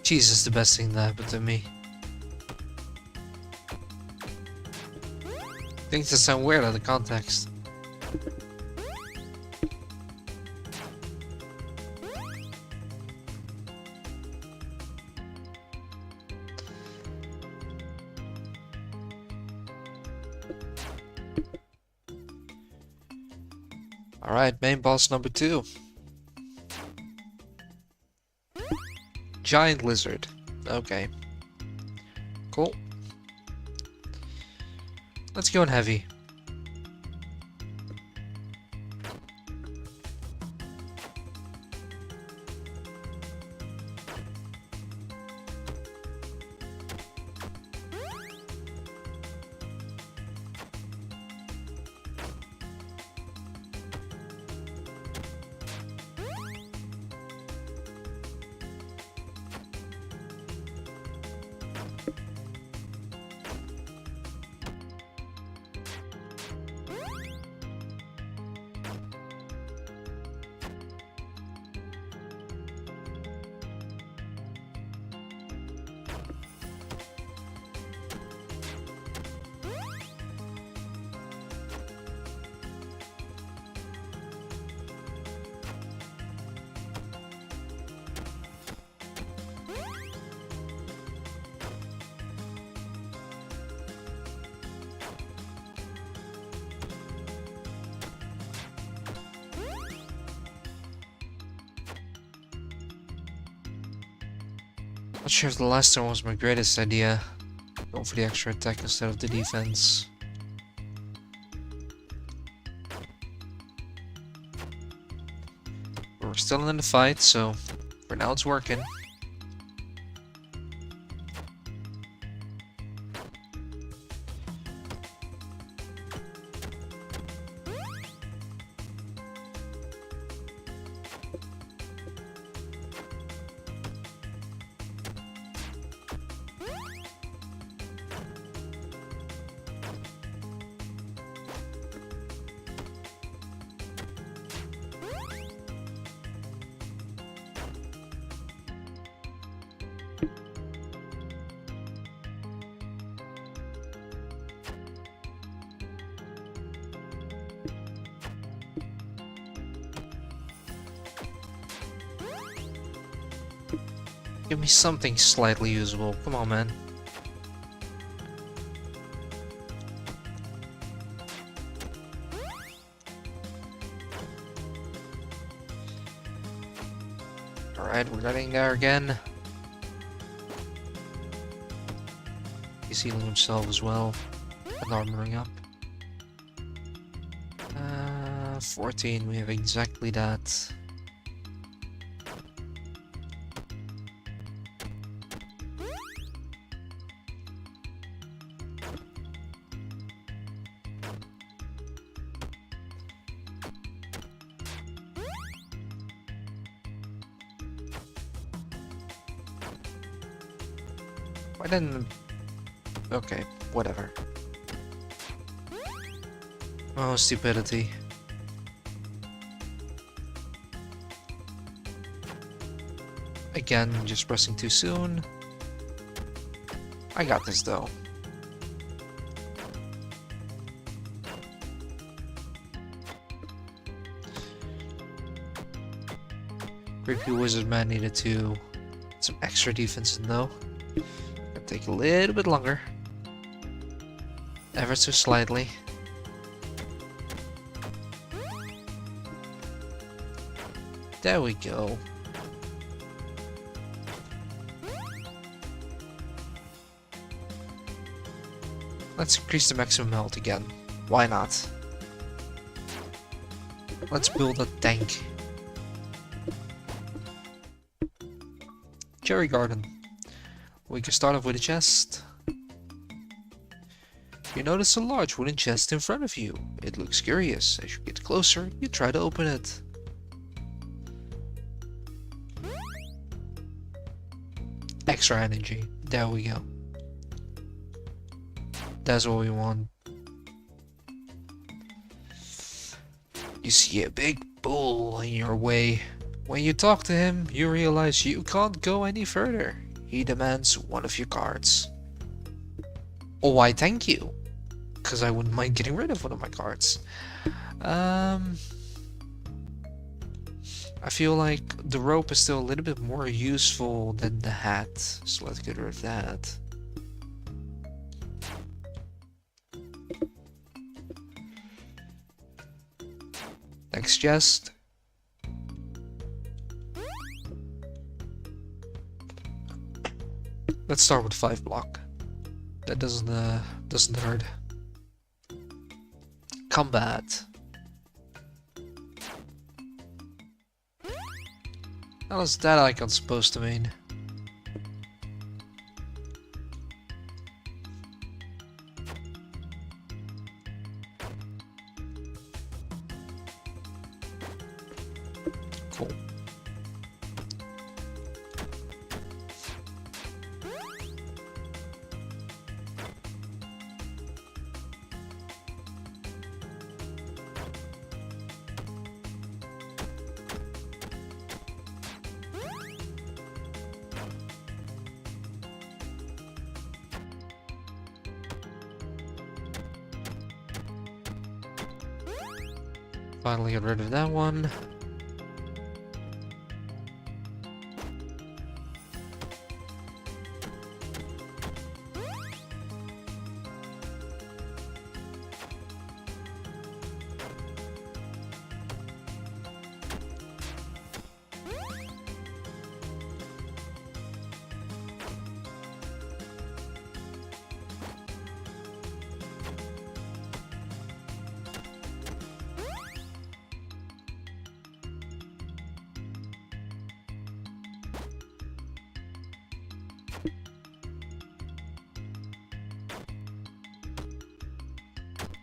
Jesus, the best thing that happened to me. Things that sound weird out of context. Alright, main boss number 2. Giant lizard. Okay. Cool. Let's go in heavy. Not sure if the last one was my greatest idea. Going for the extra attack instead of the defense. We're still in the fight, so for now it's working. Give me something slightly usable. Come on, man. Alright, we're getting there again. He's healing himself as well. And armoring up. 14, we have exactly that. Why didn't... Okay, whatever. Oh, stupidity. Again, just pressing too soon. I got this though. Creepy Wizard Man needed to get some extra defense in though. Gonna take a little bit longer. Ever so slightly. There we go. Let's increase the maximum health again. Why not? Let's build a tank. Cherry Garden. We can start off with a chest. You notice a large wooden chest in front of you. It looks curious. As you get closer, you try to open it. Extra energy. There we go. That's what we want. You see a big bull in your way. When you talk to him, you realize you can't go any further. He demands one of your cards. Oh, why thank you. Because I wouldn't mind getting rid of one of my cards. I feel like the rope is still a little bit more useful than the hat. So let's get rid of that. Next chest. Let's start with 5 block. That doesn't hurt. Combat. What is that icon supposed to mean? Cool. Finally get rid of that one.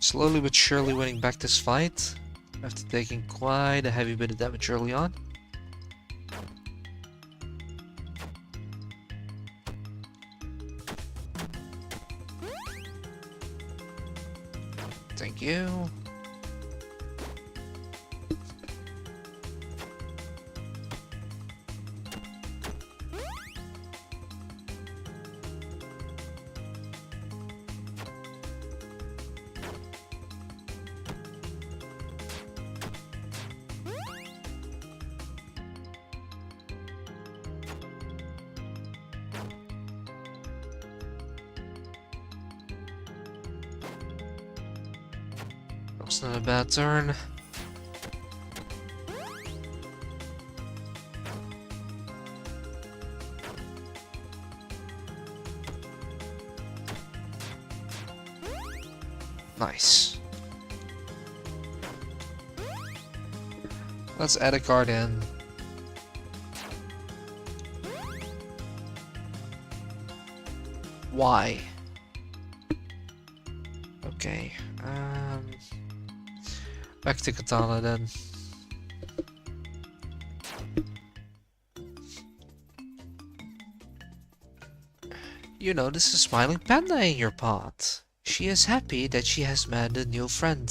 Slowly but surely winning back this fight, after taking quite a heavy bit of damage early on. Thank you. That's not a bad turn. Nice. Let's add a card in. Why? Okay. Back to Katana then. You notice a smiling panda in your pot. She is happy that she has met a new friend,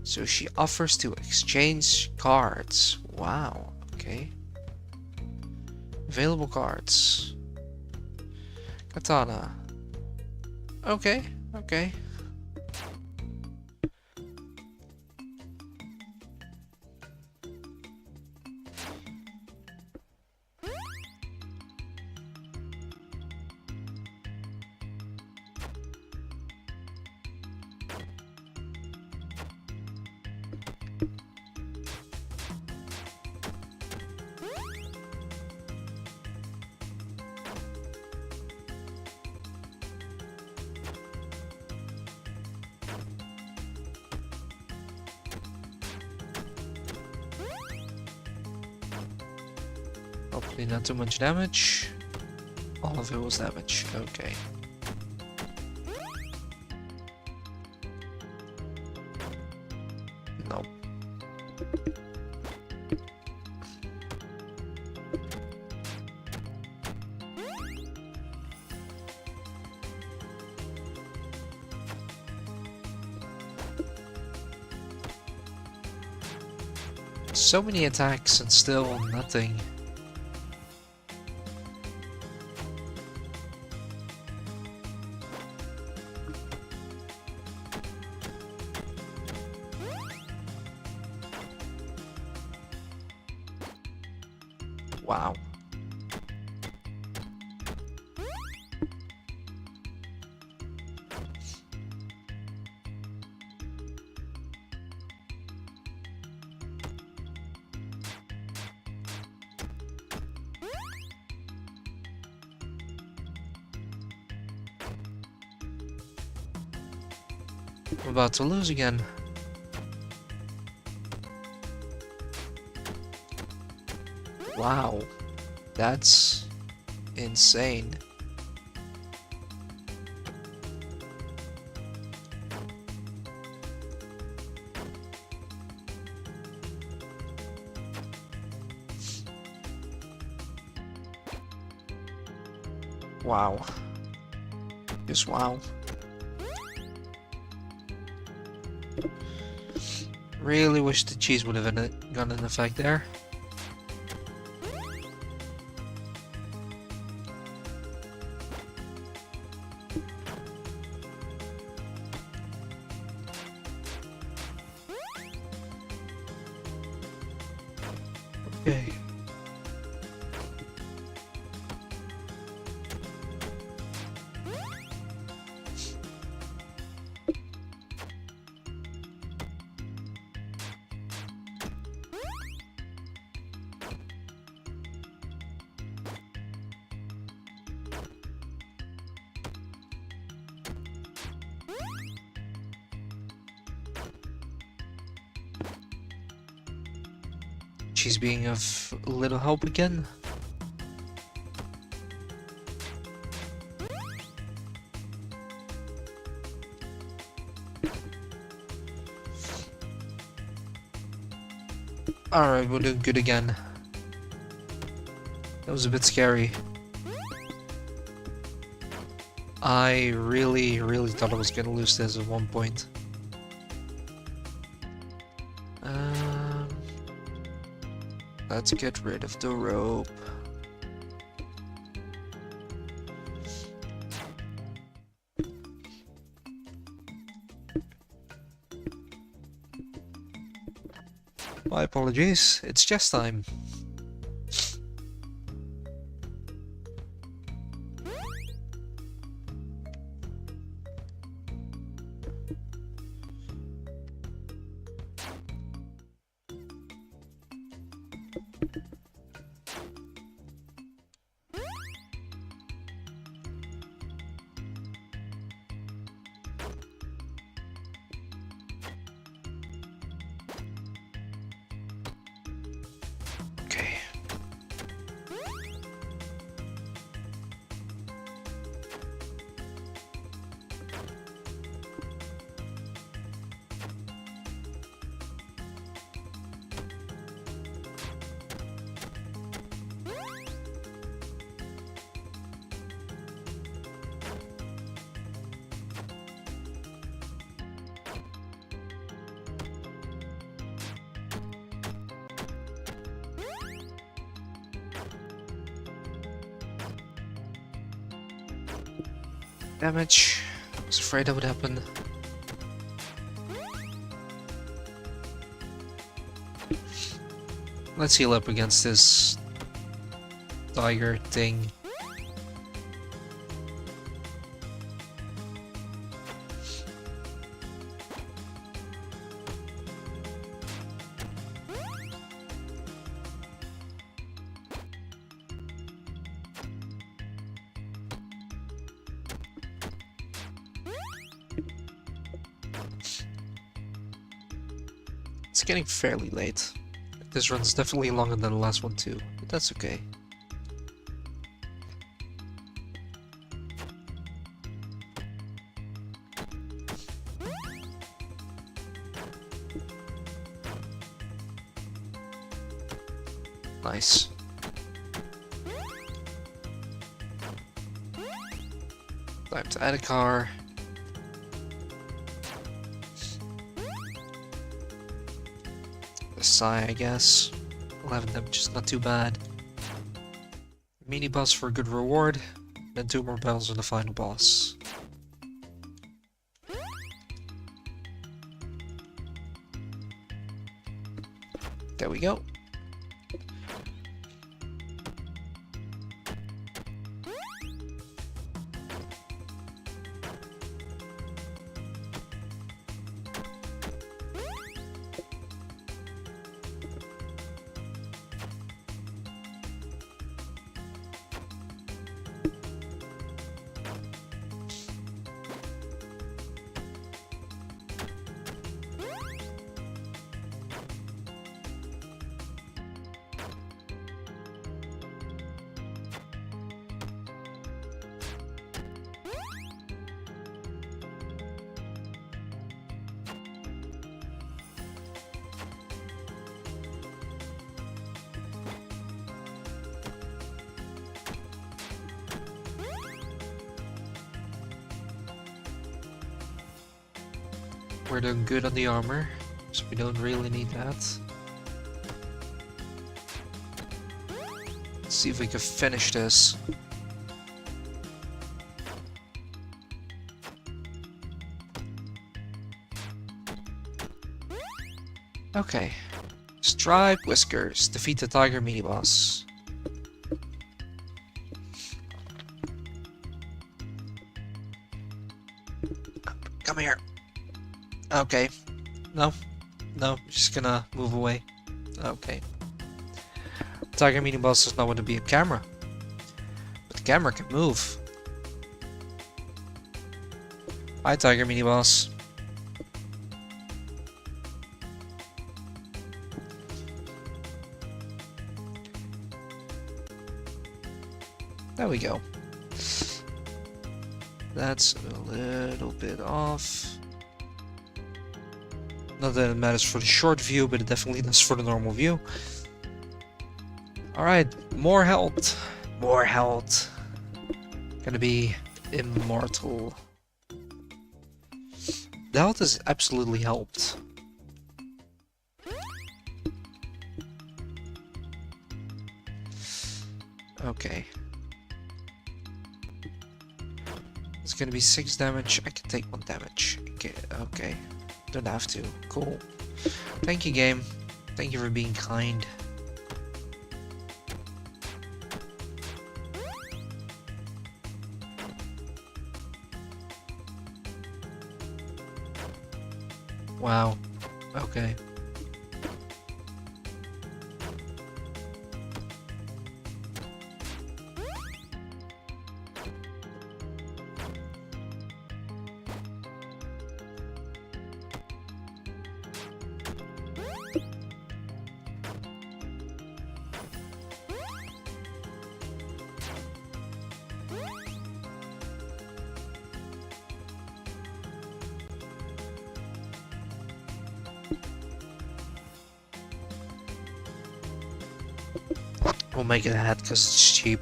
so she offers to exchange cards. Wow, okay. Available cards. Katana. Okay, okay. Hopefully not too much damage. All of it was damage. Okay. Nope. So many attacks and still nothing. Wow. I'm about to lose again. Wow. That's insane. Wow. Just wow. Really wish the cheese would have gone in effect there. Okay. She's being of little help again. Alright, we're doing good again. That was a bit scary. I really thought I was gonna lose this at one point. Let's get rid of the rope. My apologies, it's chess time. Okay. Damage. I was afraid that would happen. Let's heal up against this tiger thing. It's getting fairly late. This run's definitely longer than the last one too, but that's okay. Nice. Time to add a car. The Psy, I guess. 11 damage is not too bad. Mini boss for a good reward. Then 2 more battles on the final boss. There we go. We're doing good on the armor, so we don't really need that. Let's see if we can finish this. Okay. Striped Whiskers. Defeat the Tiger mini boss. Come here. Okay. No. No, just gonna move away. Okay. Tiger mini boss does not want to be a camera. But the camera can move. Hi, Tiger mini boss. There we go. That's a little bit off. Not that it matters for the short view, but it definitely does for the normal view. Alright, more health. More health. Gonna be immortal. The health has absolutely helped. Okay. It's gonna be 6 damage. I can take 1 damage. Okay. Don't have to. Cool. Thank you, game. Thank you for being kind. Wow. Okay. We'll make it ahead because it's cheap.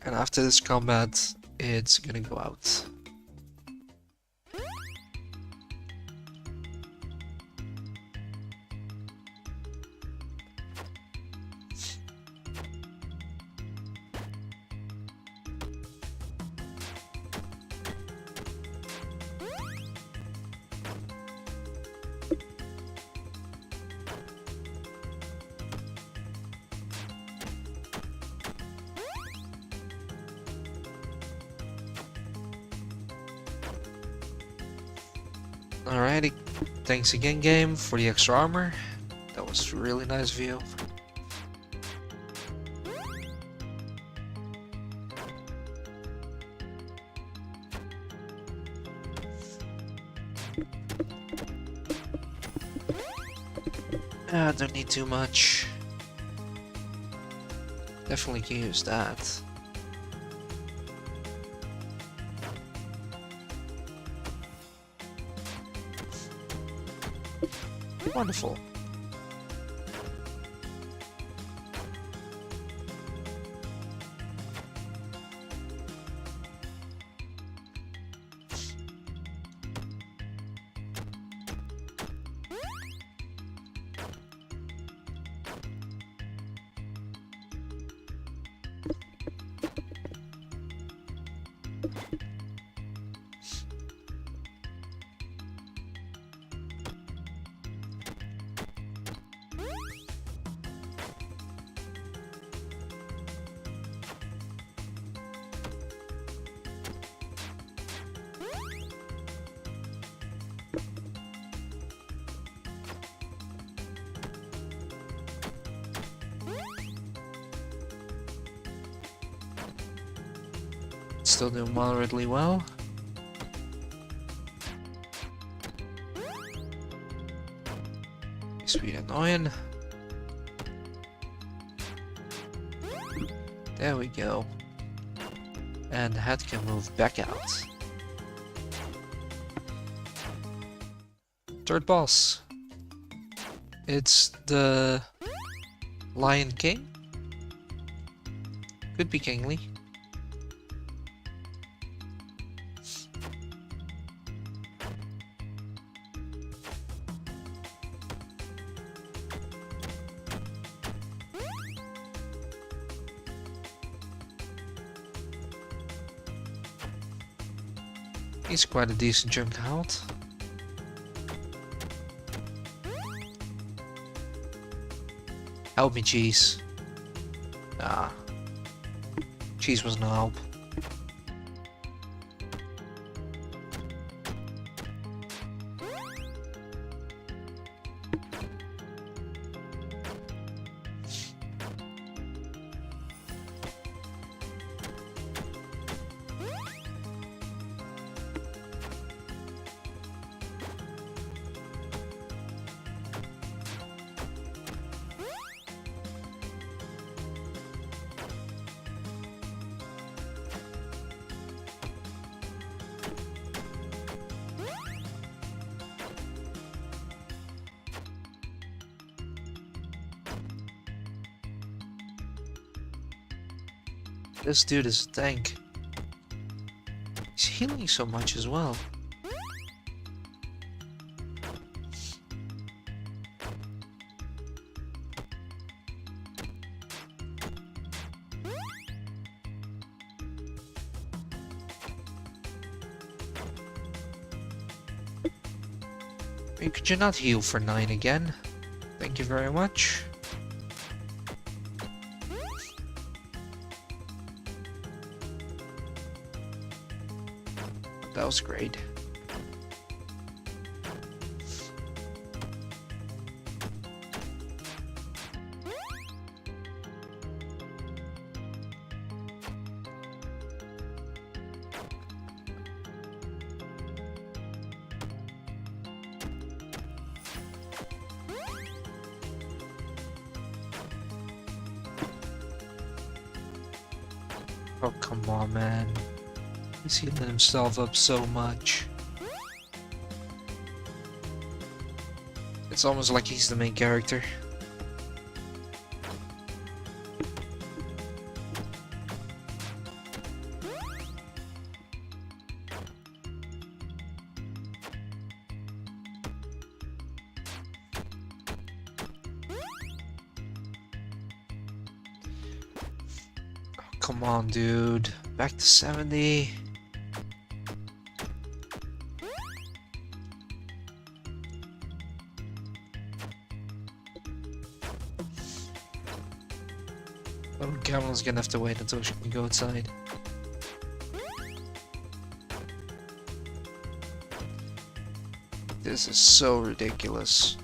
And after this combat, it's gonna go out. Alrighty, thanks again, game, for the extra armor. That was a really nice view. Don't need too much. Definitely can use that. Wonderful. still doing moderately well. Sweet annoying. There we go. And the head can move back out. Third boss. It's the Lion King. Could be kingly. He's quite a decent chunk of health. Help me, Cheese. Ah. Cheese was no help. This dude is a tank. He's healing so much as well. Could you not heal for 9 again? Thank you very much. That was great. Oh, come on, man. He's healing himself up so much. It's almost like he's the main character. Come on, dude. Back to 70. Little Camel's gonna have to wait until she can go outside. This is so ridiculous.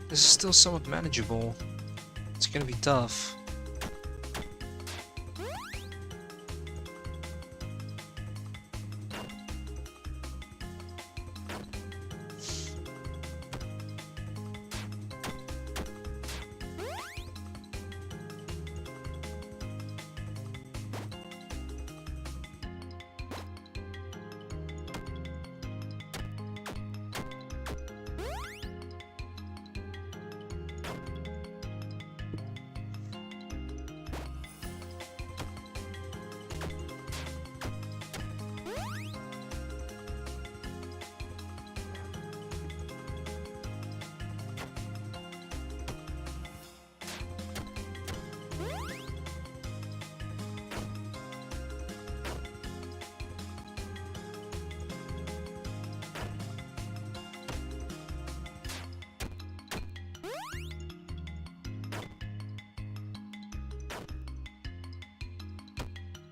This is still somewhat manageable. It's gonna be tough.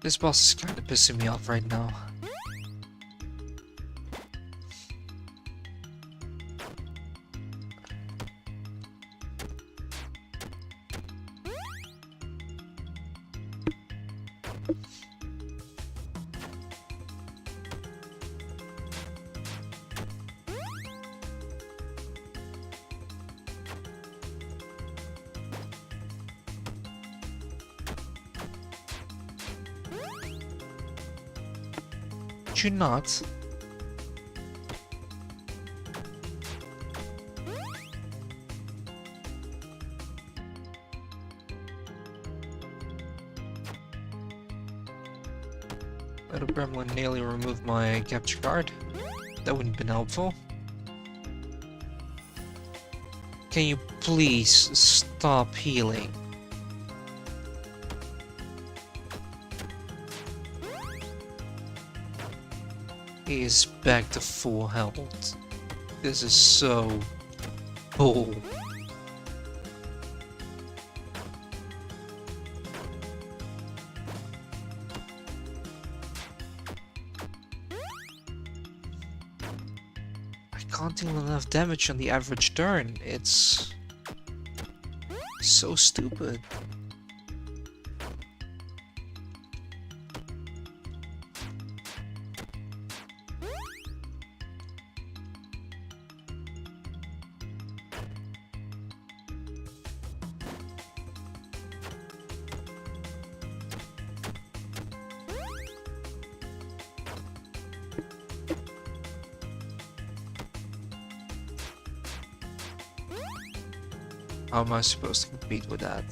This boss is kind of pissing me off right now. You not? Little gremlin nearly removed my capture card. That wouldn't have been helpful. Can you please stop healing? He is back to full health. This is so cool. I can't deal enough damage on the average turn. It's so stupid. How am I supposed to compete with that?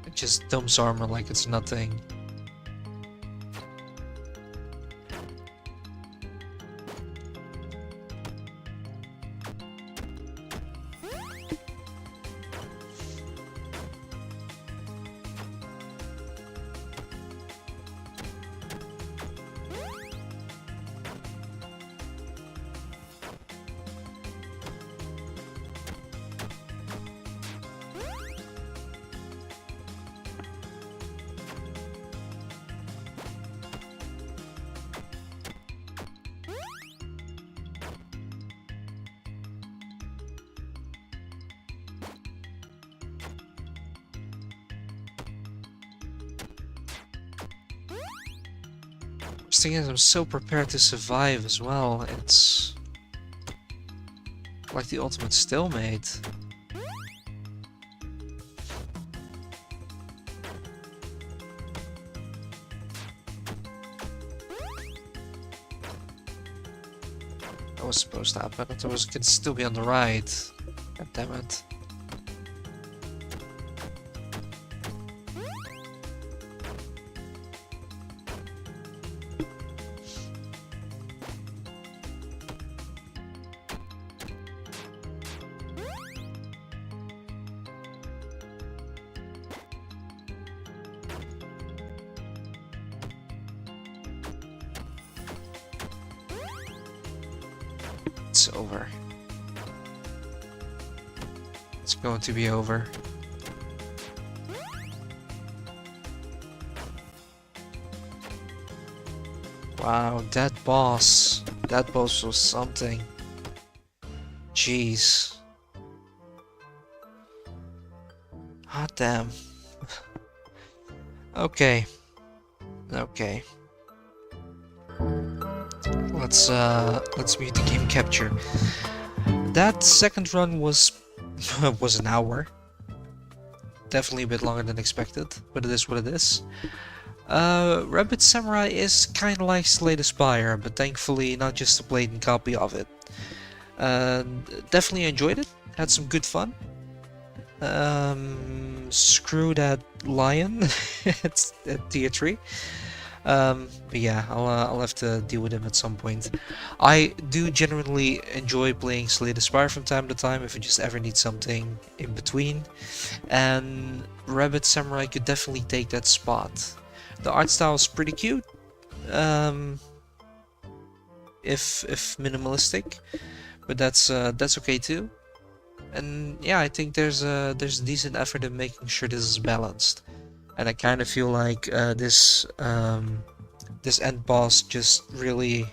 It just dumps armor like it's nothing. The thing is, I'm so prepared to survive as well. It's like the ultimate stalemate. That was supposed to happen. I thought it could still be on the right. God damn it. It's over. It's going to be over. Wow, that boss was something. Jeez. Hot damn. Okay. Okay. Let's mute the game capture. That second run was was an hour. Definitely a bit longer than expected, but it is what it is. Rabbit Samurai is kinda like Slay the Spire, but thankfully not just a blatant copy of it. Definitely enjoyed it, had some good fun. Screw that lion at tier 3. But yeah, I'll have to deal with him at some point. I do genuinely enjoy playing Slay the Spire from time to time if I just ever need something in between. And Rabbit Samurai could definitely take that spot. The art style is pretty cute, if minimalistic, but that's okay too. And yeah, I think there's a decent effort in making sure this is balanced, and I kind of feel like this end boss just really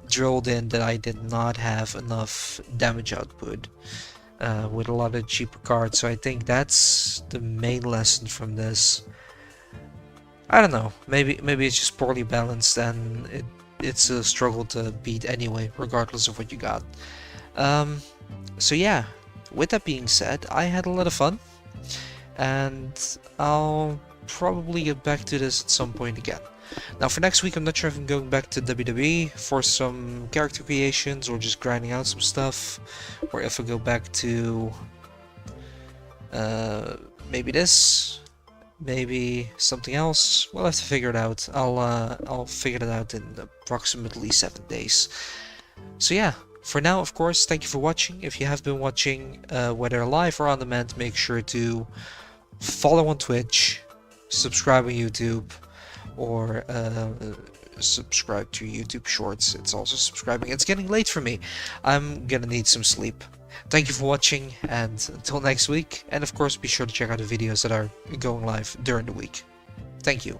drilled in that I did not have enough damage output with a lot of cheaper cards. So I think that's the main lesson from this. I don't know. Maybe it's just poorly balanced, and it's a struggle to beat anyway, regardless of what you got. So yeah. With that being said, I had a lot of fun, and I'll probably get back to this at some point again. Now for next week, I'm not sure if I'm going back to WWE for some character creations or just grinding out some stuff, or if I go back to maybe this, maybe something else. We'll have to figure it out. I'll figure it out in approximately 7 days. So yeah. For now, of course, thank you for watching. If you have been watching, whether live or on demand, make sure to follow on Twitch, subscribe on YouTube, or subscribe to YouTube Shorts. It's also subscribing. It's getting late for me. I'm gonna need some sleep. Thank you for watching, and until next week. And of course, be sure to check out the videos that are going live during the week. Thank you.